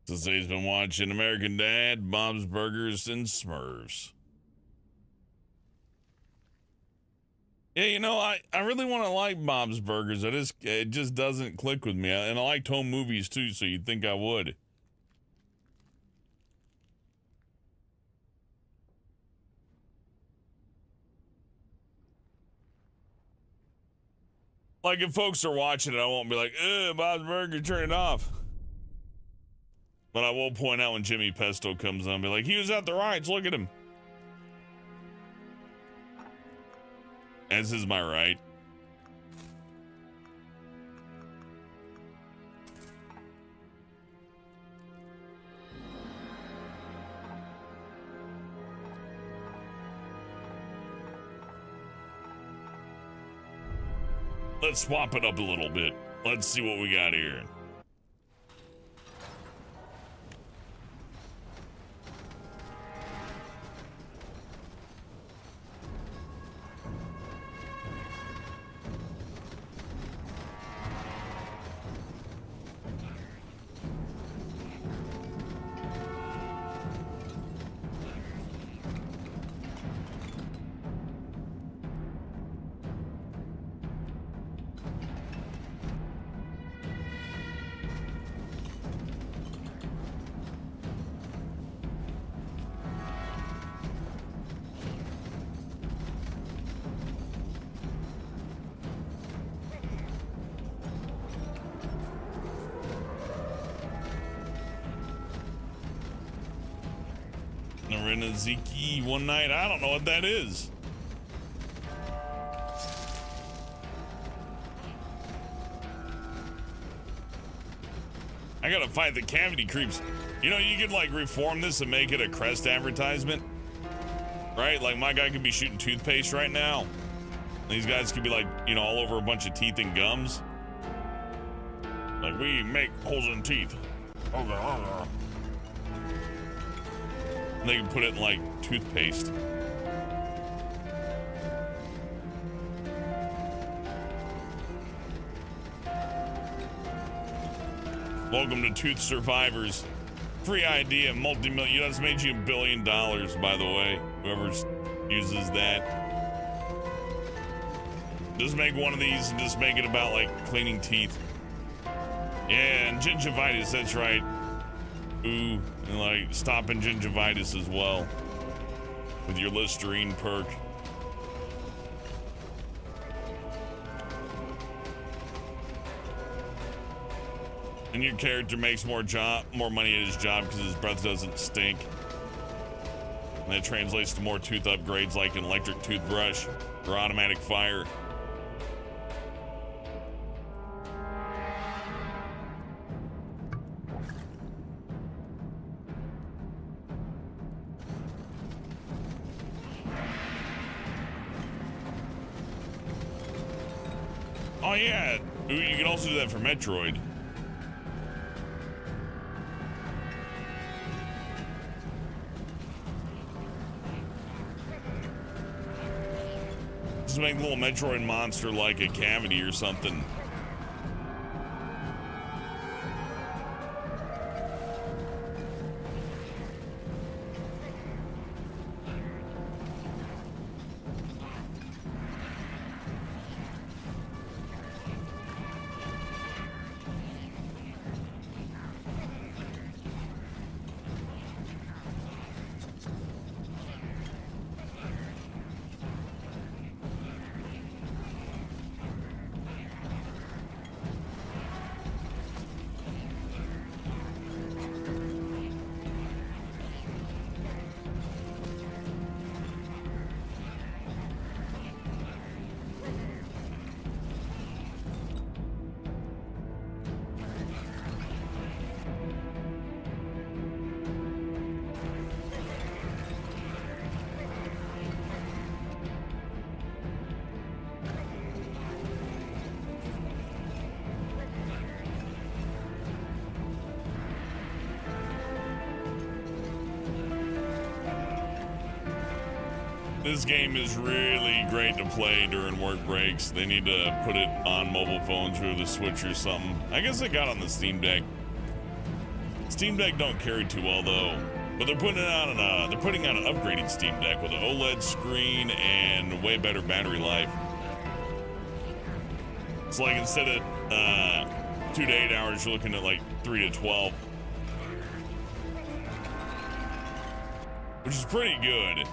Since he's been watching American Dad, Bob's Burgers, and Smurfs. Yeah, I really want to like Bob's Burgers. It just doesn't click with me. And I liked home movies too, so you'd think I would. Like if folks are watching it, I won't be like, Bob's Burger, turn it off. But I will point out when Jimmy Pesto comes on, be like, he was at the rights, look at him. As is my right. Let's swap it up a little bit. Let's see what we got here. Ziki one night. I don't know what that is. I gotta fight the cavity creeps. You know, you could like reform this and make it a Crest advertisement, right? Like my guy could be shooting toothpaste right now. These guys could be like, you know, all over a bunch of teeth and gums. Like, we make holes in teeth. They can put it in like toothpaste. Welcome to Tooth Survivors. Free idea, multi-million. You know, it's made you $1 billion, by the way. Whoever uses that. Just make one of these and just make it about like cleaning teeth. Yeah, and gingivitis, that's right. Ooh, and like stopping gingivitis as well with your Listerine perk. And your character makes more money at his job because his breath doesn't stink. And that translates to more tooth upgrades like an electric toothbrush or automatic fire. Oh yeah, you can also do that for Metroid. Just make a little Metroid monster like a cavity or something. This game is really great to play during work breaks. They need to put it on mobile phones or the Switch or something. I guess they got on the Steam Deck. Steam Deck don't carry too well though, but they're putting out an upgraded Steam Deck with an OLED screen and way better battery life. It's like instead of 2 to 8 hours, you're looking at like 3 to 12, which is pretty good.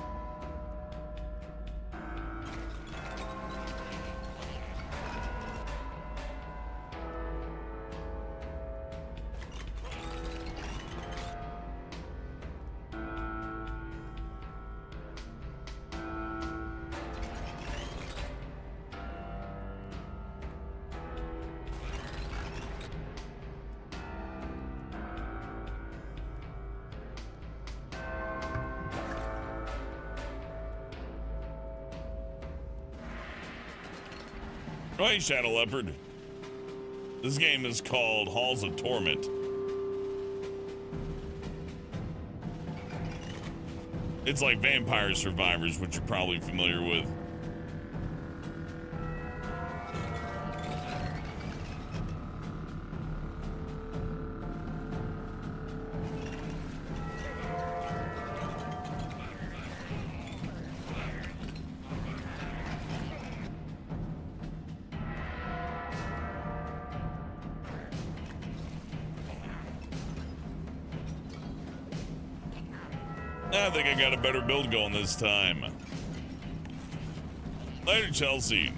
Oh, hey, Shadow Leopard. This game is called Halls of Torment. It's like Vampire Survivors, which you're probably familiar with. I think I got a better build going this time. Later, Chelsea.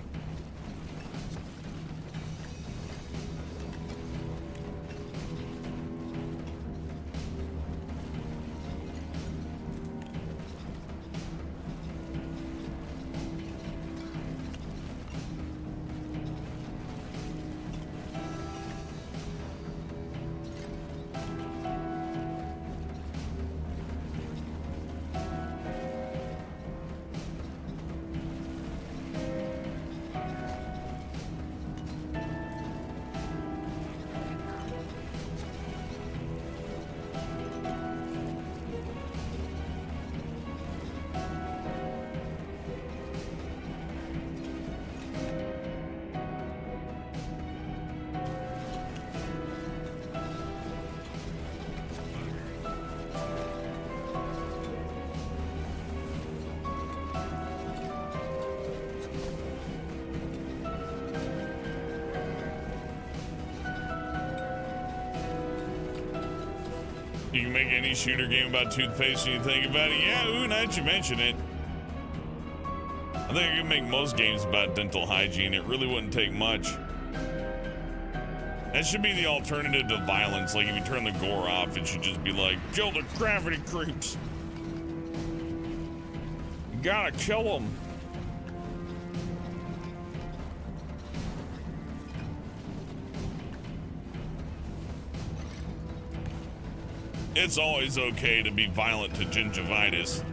You can make any shooter game about toothpaste when you think about it. Yeah, ooh, now that you mention it. I think I can make most games about dental hygiene. It really wouldn't take much. That should be the alternative to violence. Like, if you turn the gore off, it should just be like, kill the gravity creeps. You gotta kill them. It's always okay to be violent to gingivitis.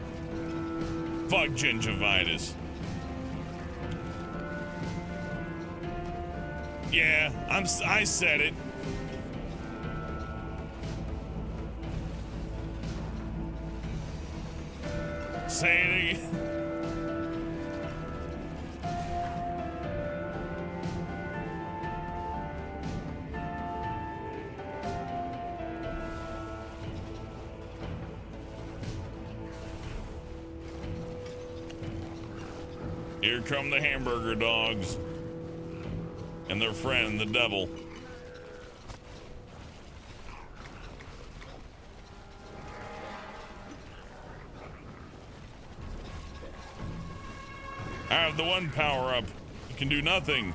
Fuck gingivitis. Yeah, I said it. Say it again. Here come the hamburger dogs and their friend, the devil. I have the one power up. You can do nothing.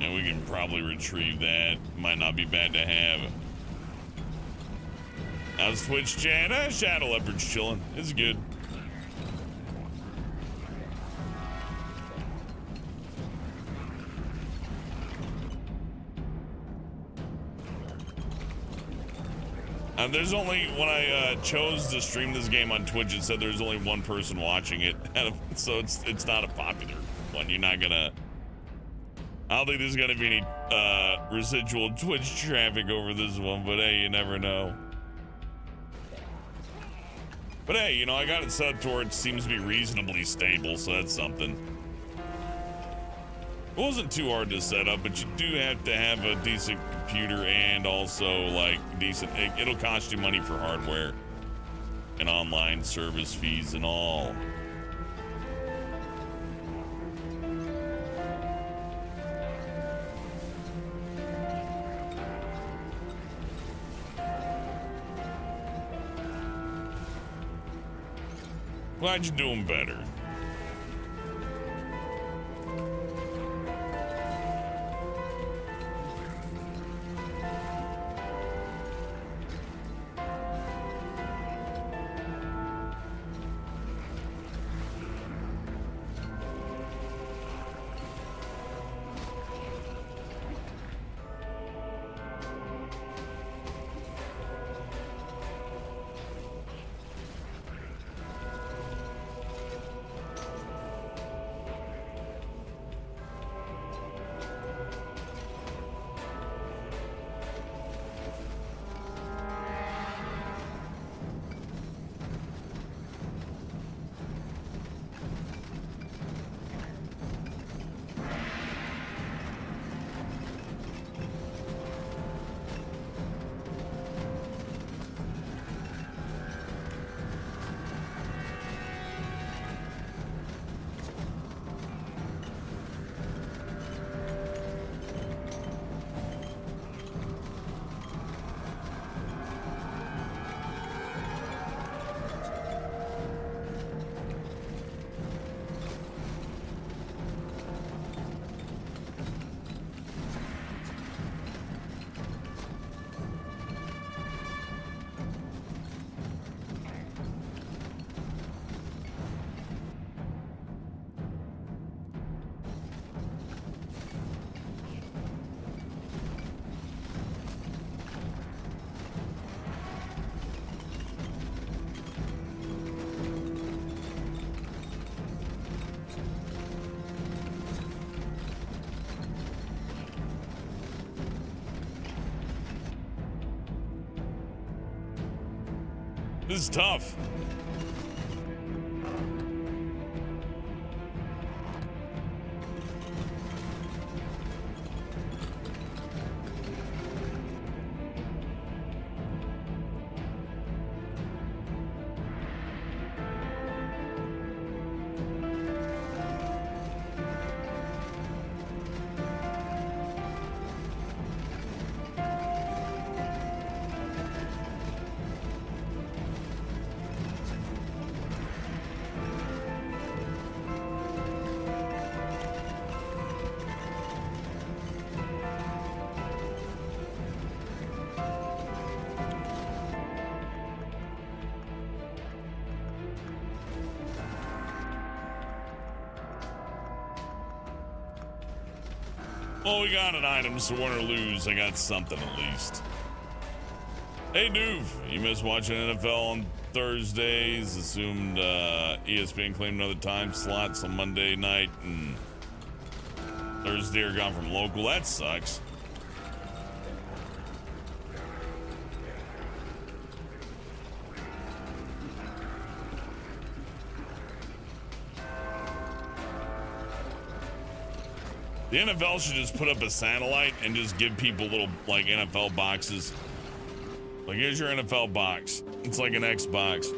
And we can probably retrieve that. Might not be bad to have. How's Twitch chat? Shadow Leopard's chilling. It's good. There's only, when I chose to stream this game on Twitch, it said there's only one person watching it. So it's not a popular one. You're not gonna, I don't think there's gonna be any residual Twitch traffic over this one, but hey, you never know. But hey, you know, I got it set up to where it seems to be reasonably stable, so that's something. It wasn't too hard to set up, but you do have to have a decent computer and also like decent, it'll cost you money for hardware and online service fees and all. Glad you're doing better. This is tough. Well, we got an item, so win or lose, I got something at least. Hey, Noob, you missed watching NFL on Thursdays. Assumed ESPN claimed another time slot, so Monday night and Thursday are gone from local. That sucks. The NFL should just put up a satellite and just give people little, like, NFL boxes. Like, here's your NFL box. It's like an Xbox.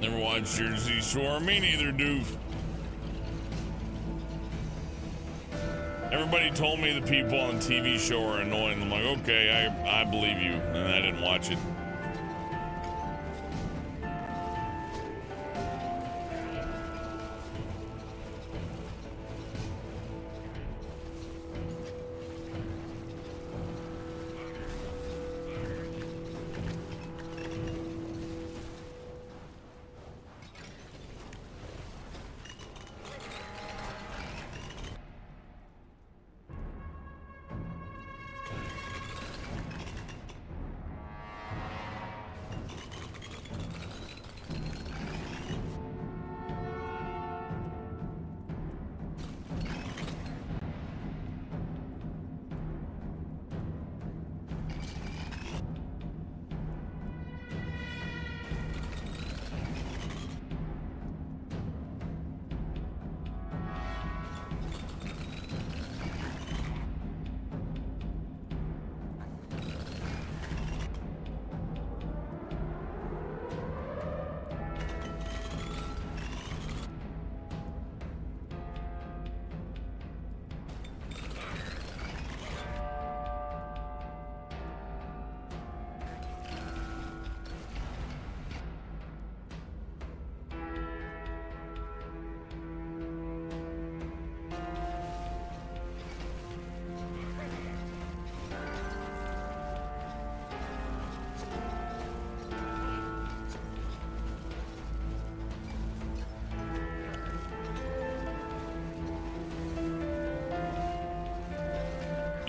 Never watched Jersey Shore. Me neither, doof. Everybody told me the people on the TV show are annoying. I'm like, okay, I believe you. And I didn't watch it.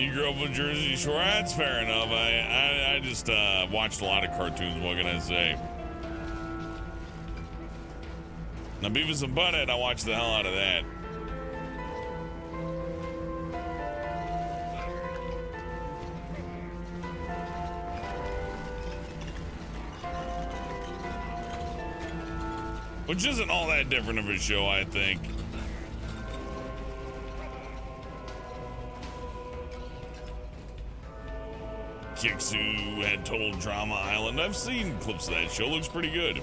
You grew up with Jersey Shore? That's fair enough. I just watched a lot of cartoons, what can I say? Now, Beavis and Butthead, I watched the hell out of that. Which isn't all that different of a show, I think. Kixu had Total Drama Island. I've seen clips of that show. Looks pretty good.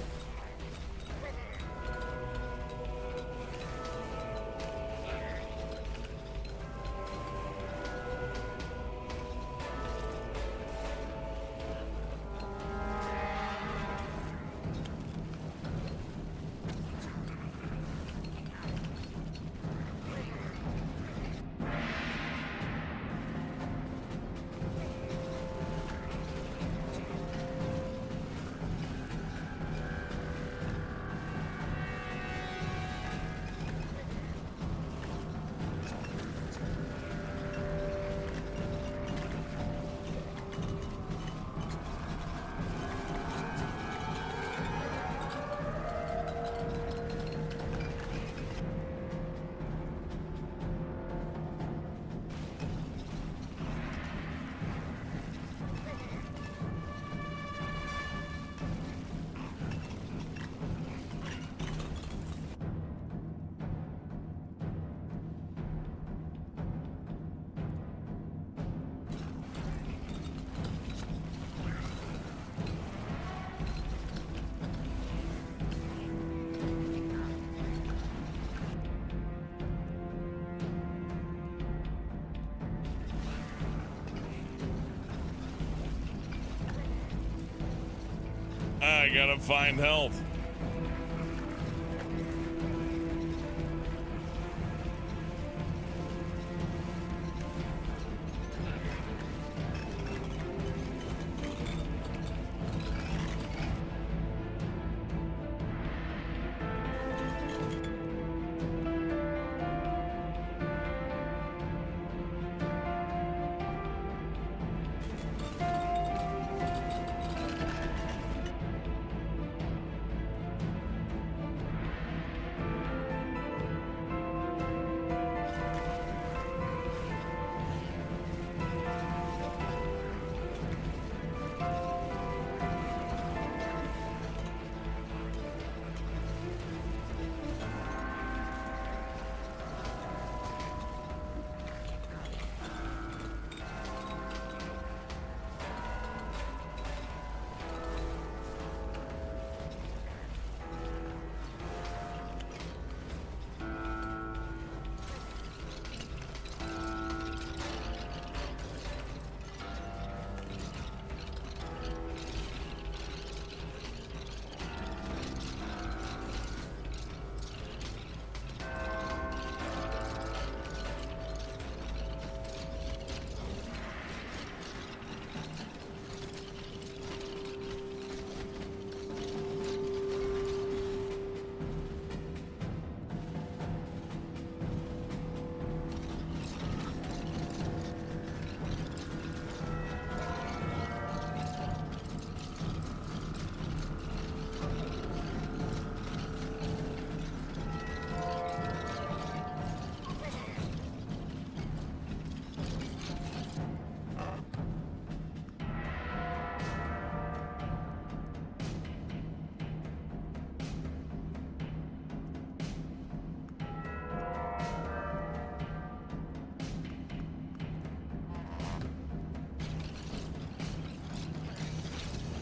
I gotta find health.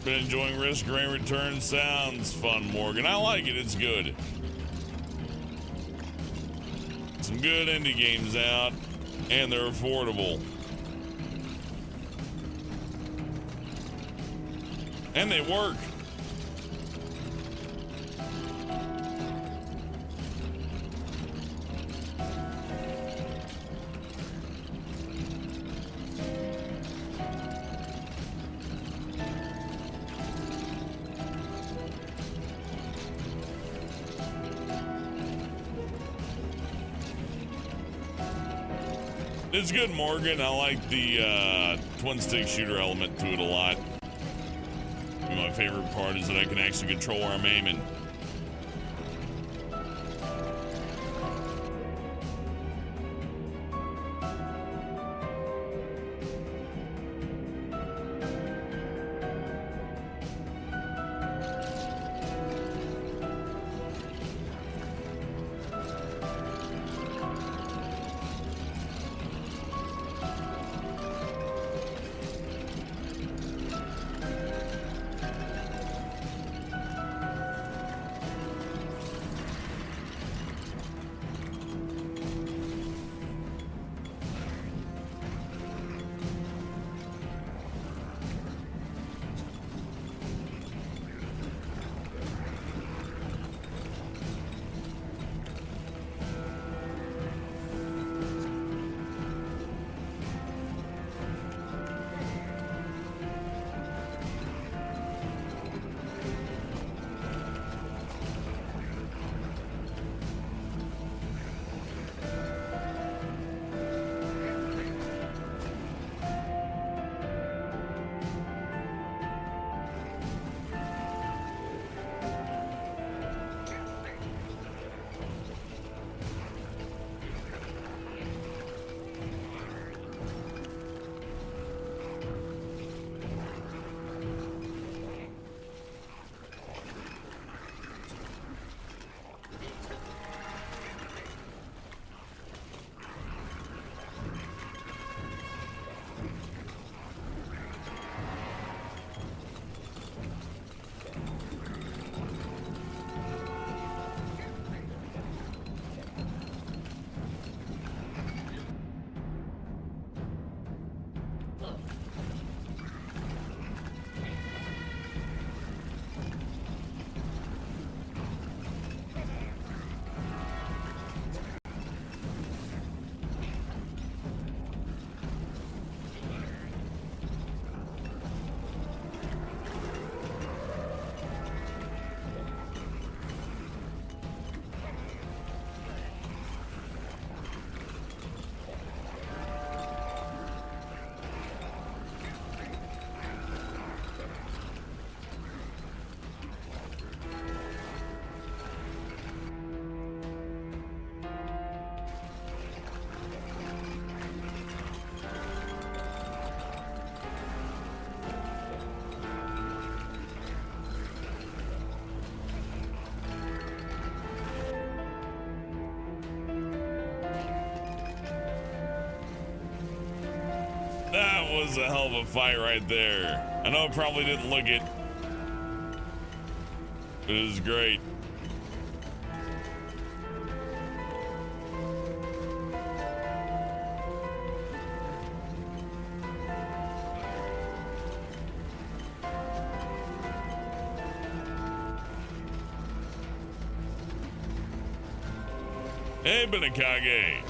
Been enjoying Risk Grain Return. Sounds fun, Morgan. I like it. It's good. Some good indie games out, and they're affordable. And they work. It's good, Morgan. I like the twin stick shooter element to it a lot. And my favorite part is that I can actually control where I'm aiming. That was a hell of a fight right there. I know it probably didn't look it, but it was great. Hey, Benakage.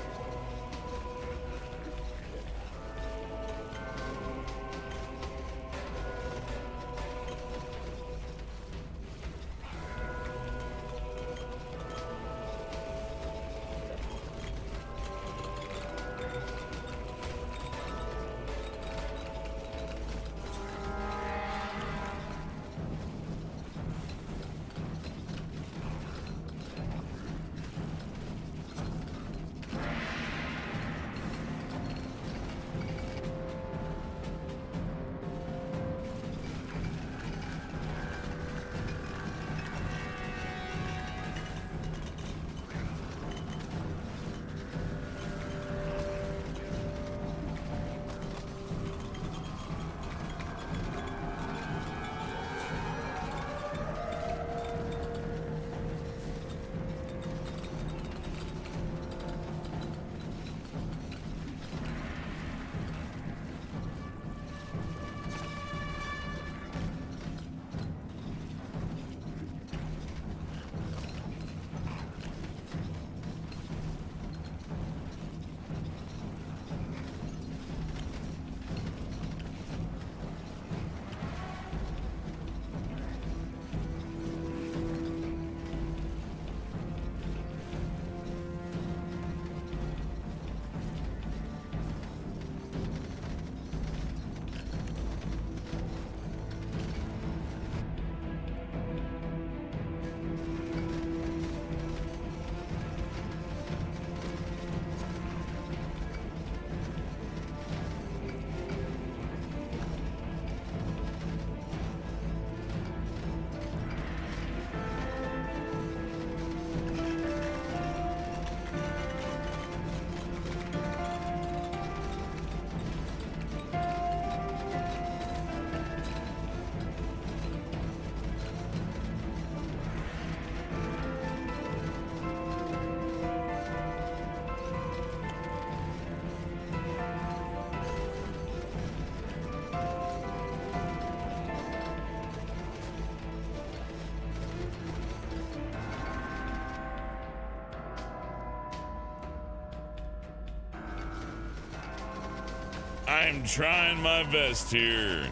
I'm trying my best here.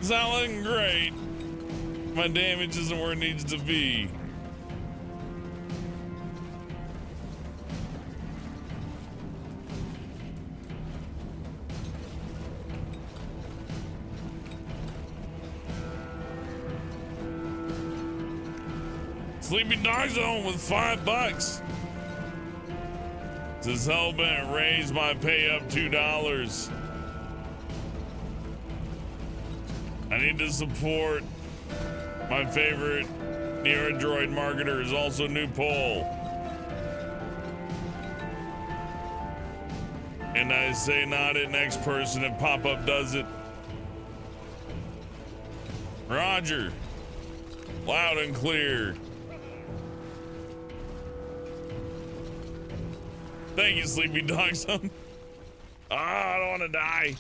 It's not looking great. My damage isn't where it needs to be. Sleeping Dog Zone with $5. Says Hellbent raised my pay up $2. I need to support my favorite Nerodroid marketer is also new poll. And I say not it next person if pop-up does it. Roger. Loud and clear. Thank you, Sleepy Dog Son. I don't want to die.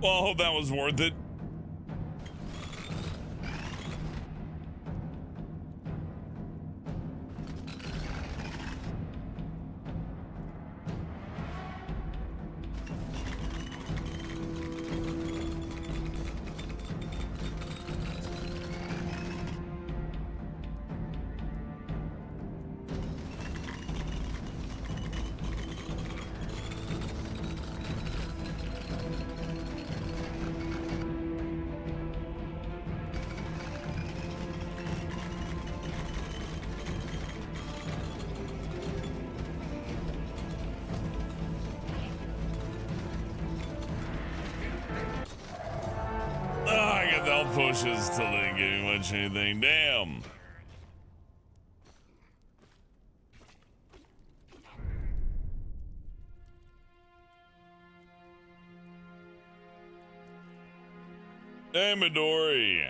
Well, I hope that was worth it. I got the health pushes till they didn't give me much anything. Damn. Hey, Midori.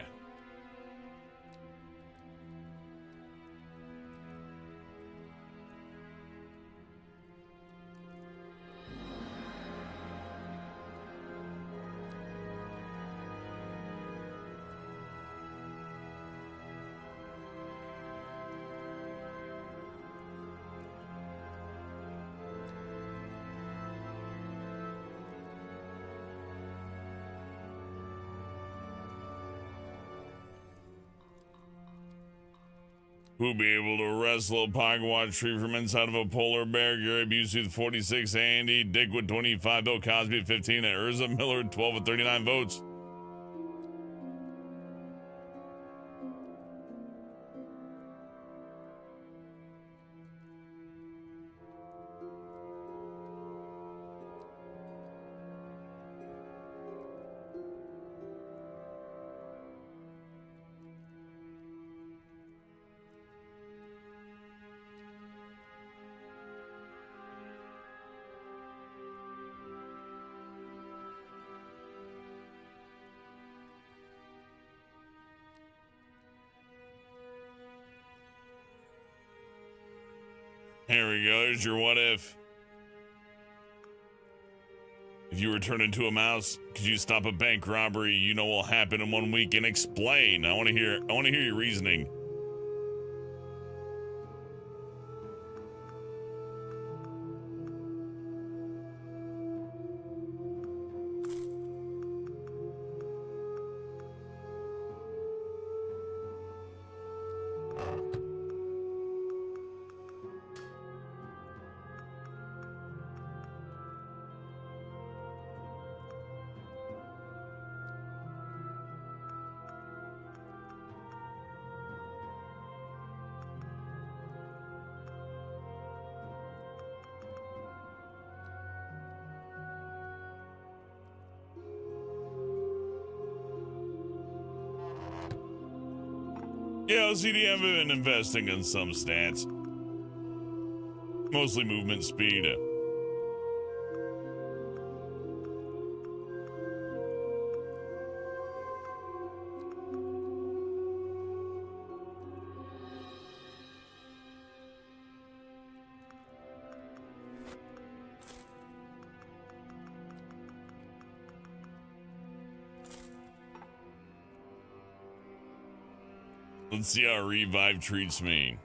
Who'll be able to wrestle a Pogwatch tree from inside of a polar bear? Gary Busey with 46, Andy Dick with 25, Bill Cosby at 15, and Urza Miller with 12 with 39 votes. Here we go. There's your what if. If you were turned into a mouse, could you stop a bank robbery you know will happen in 1 week and explain? I want to hear your reasoning. Yeah, LCD have been investing in some stats. Mostly movement speed. Let's see how Revive treats me.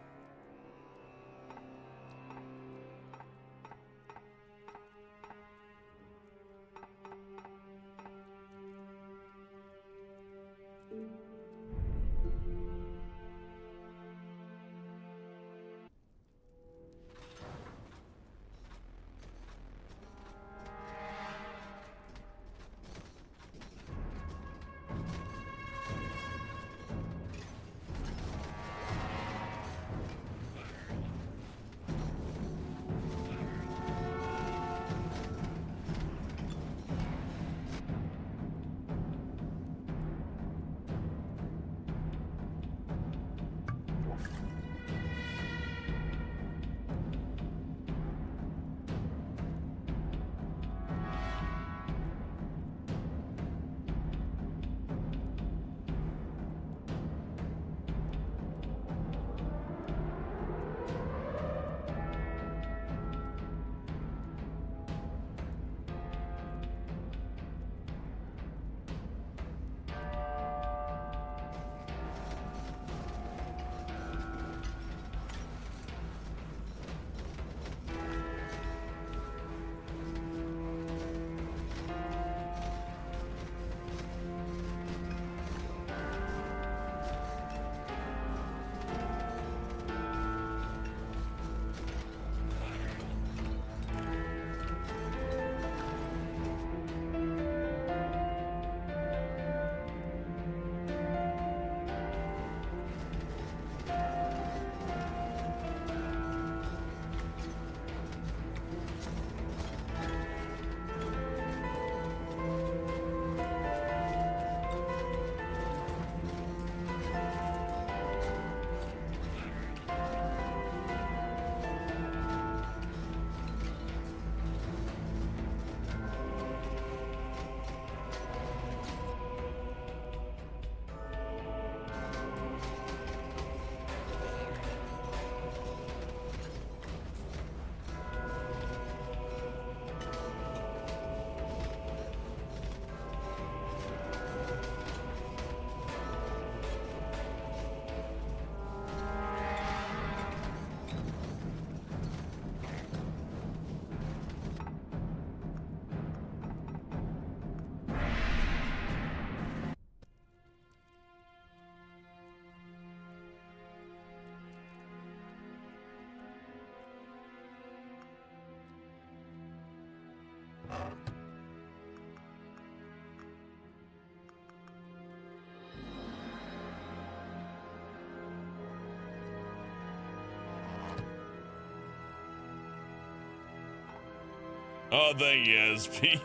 Oh, thank you, SP.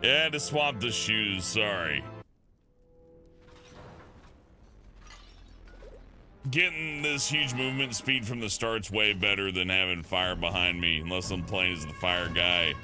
Yeah, I had to swap the shoes, sorry. Getting this huge movement speed from the start's way better than having fire behind me, unless I'm playing as the fire guy.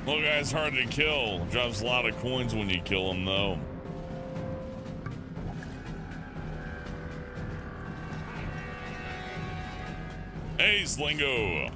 Little guy's hard to kill. Drops a lot of coins when you kill him, though. Hey, Slingo.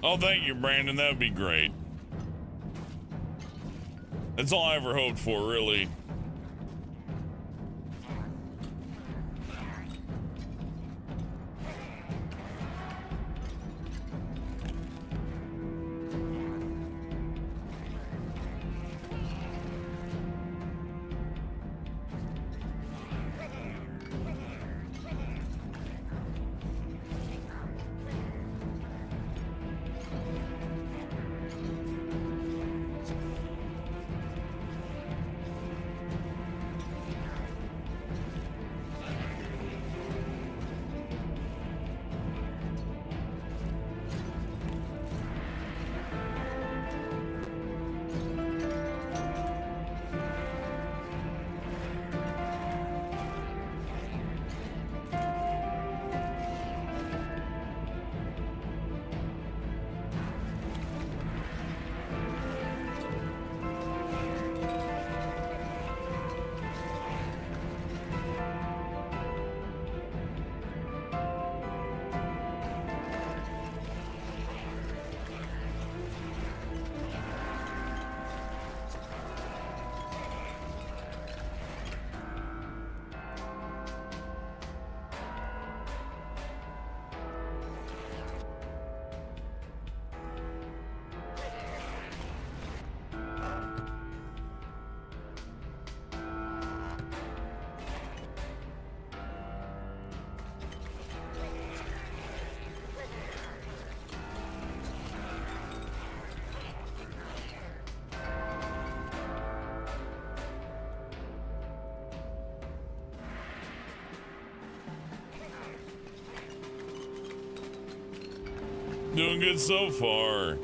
Oh, thank you, Brandon. That would be great. That's all I ever hoped for, really. Doing good so far.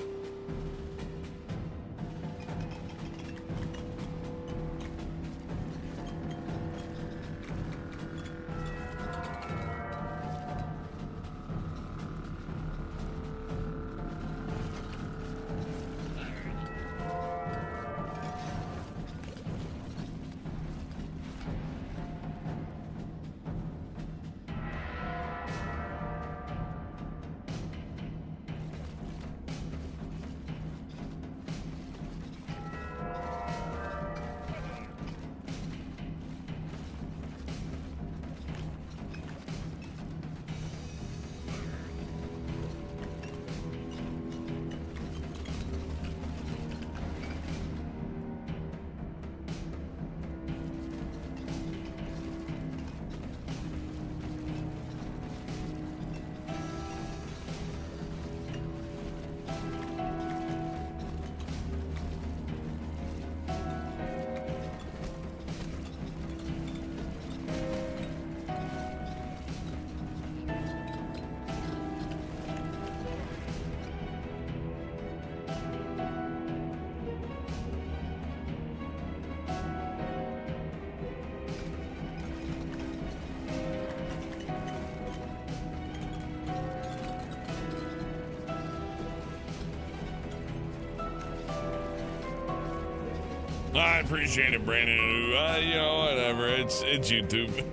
I appreciate it, Brandon. You know, whatever. It's YouTube.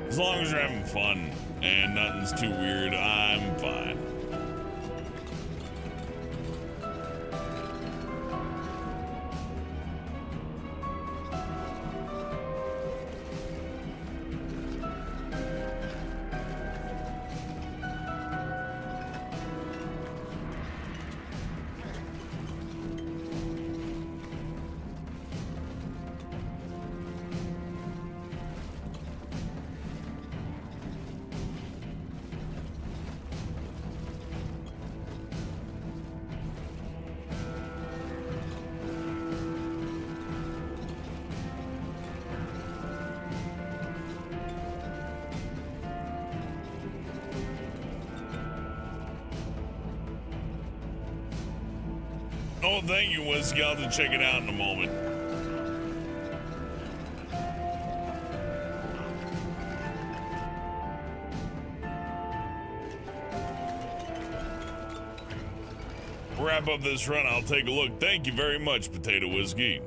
As long as you're having fun and nothing's too weird, I'm fine. Oh, thank you, Whiskey. I'll have to check it out in a moment. Wrap up this run, I'll take a look. Thank you very much, Potato Whiskey.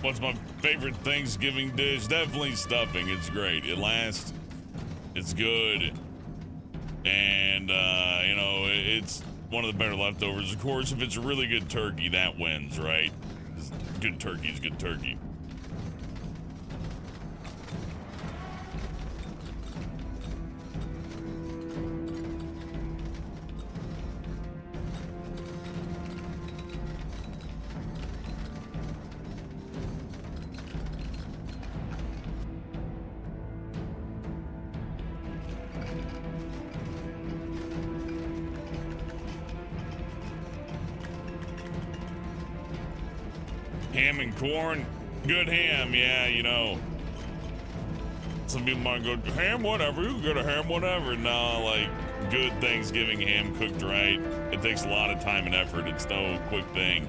What's my favorite Thanksgiving dish? Definitely stuffing. It's great. It lasts. It's good. And, you know, it's one of the better leftovers. Of course, if it's a really good turkey, that wins, right? Good turkey is good turkey. Ham and corn, good ham, yeah, you know. Some people might go, ham whatever, you can go to ham whatever. No, like, good Thanksgiving ham cooked right. It takes a lot of time and effort. It's no quick thing.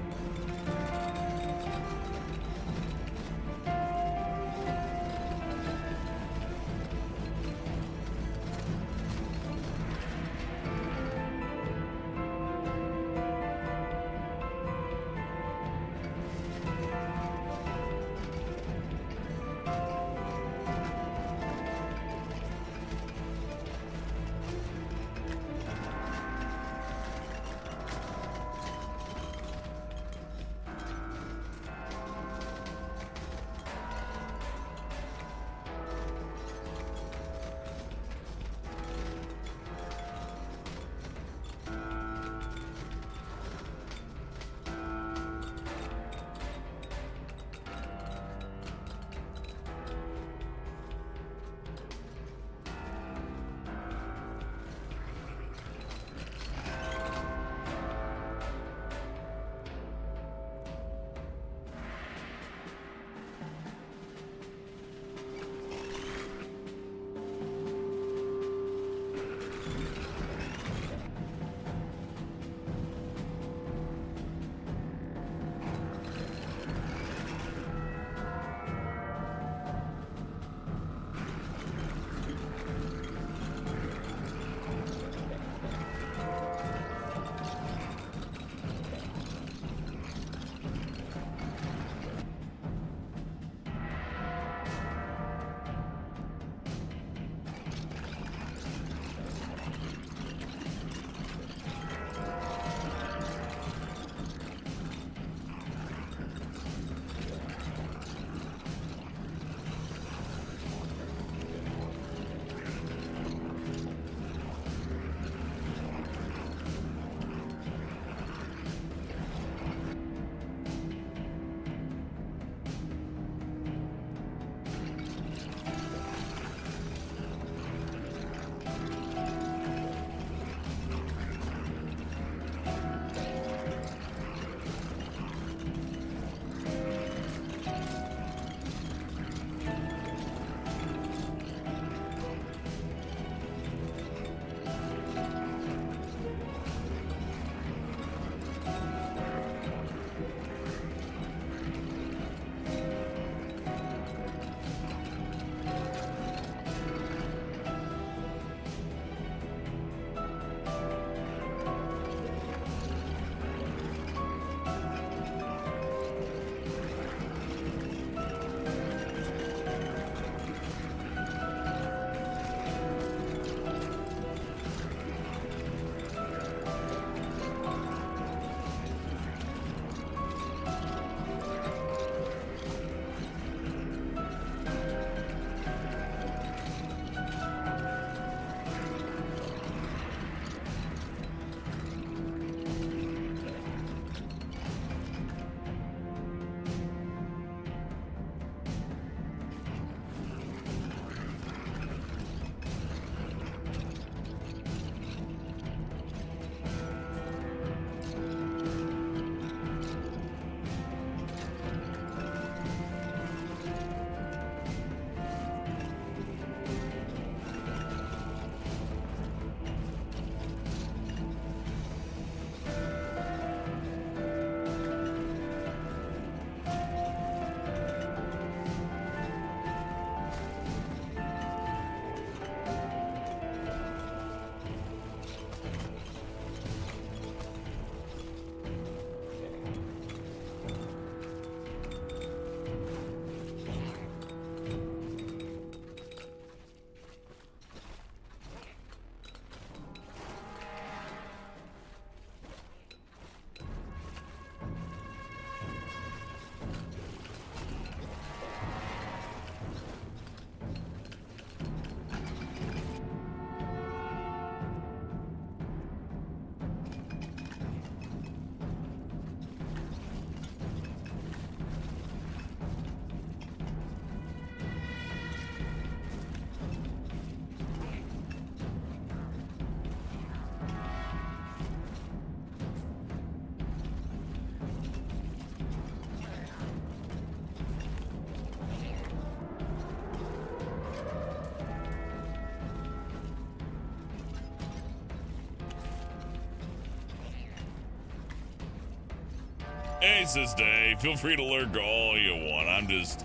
Hey, Sister A, feel free to lurk all you want. I'm just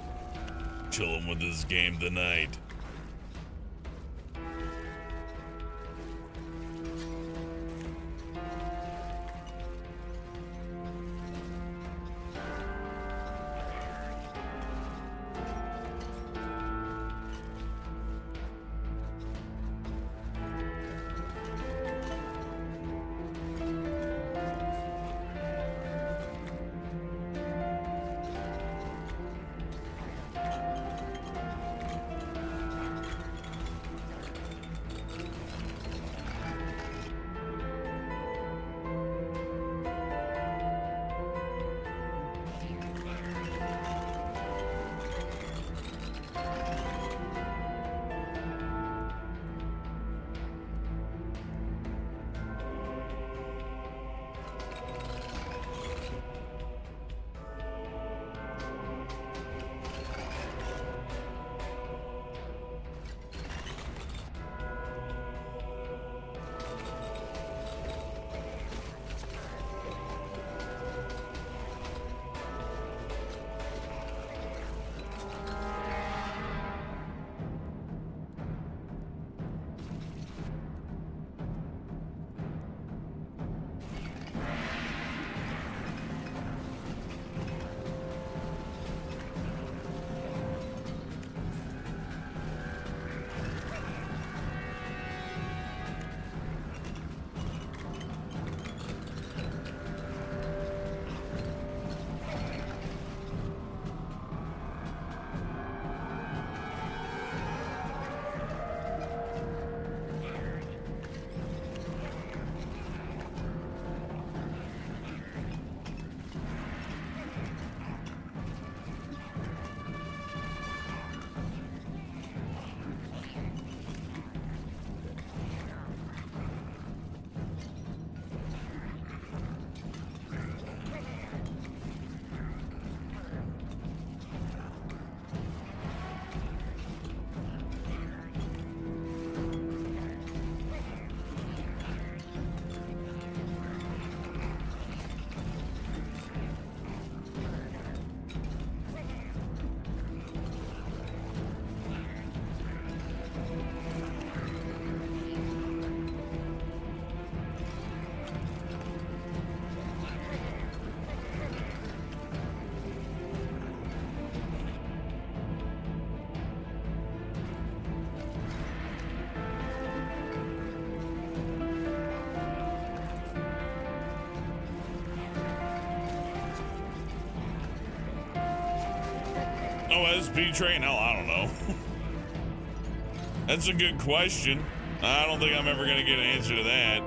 chilling with this game tonight. OSP train? Hell, I don't know. That's a good question. I don't think I'm ever going to get an answer to that.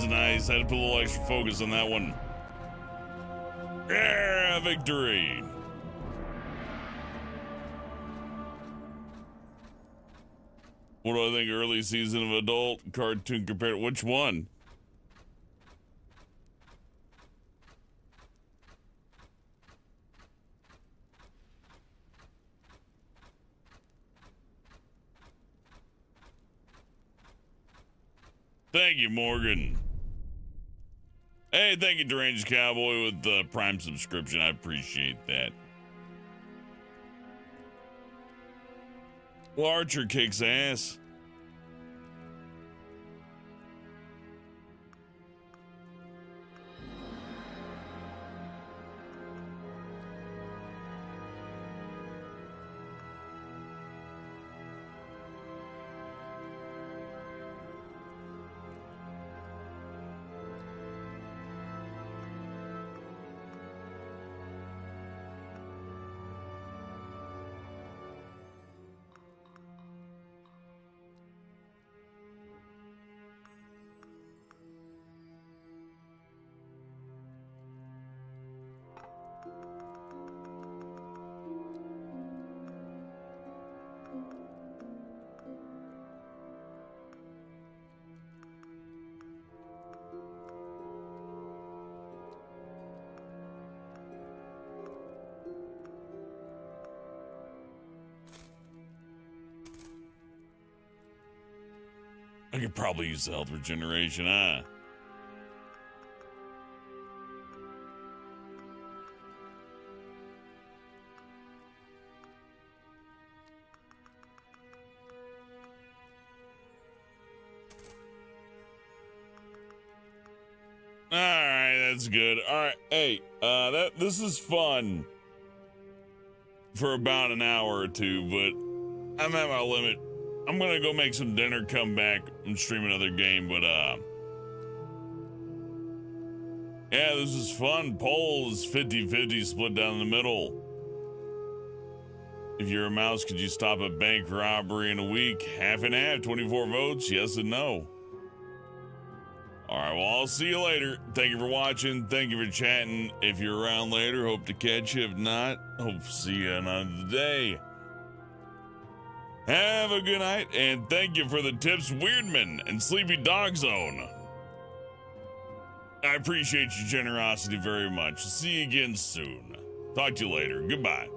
nice. Had to put a little extra focus on that one. Yeah, victory. What do I think? Early season of adult cartoon compared? Which one? Thank you, Morgan. Hey, thank you, Deranged Cowboy, with the Prime subscription. I appreciate that. Well, Archer kicks ass. I could probably use the health regeneration, huh? All right, that's good. All right, hey, this is fun for about an hour or two, but I'm at my limit. I'm gonna go make some dinner, come back, and stream another game, but yeah, this is fun. Poll is 50-50, split down the middle. If you're a mouse, could you stop a bank robbery in a week? Half and half, 24 votes, yes and no. All right, well, I'll see you later. Thank you for watching. Thank you for chatting. If you're around later, hope to catch you. If not, hope to see you another day. Have a good night, and thank you for the tips, Weirdman and Sleepy Dog Zone. I appreciate your generosity very much. See you again soon. Talk to you later. Goodbye.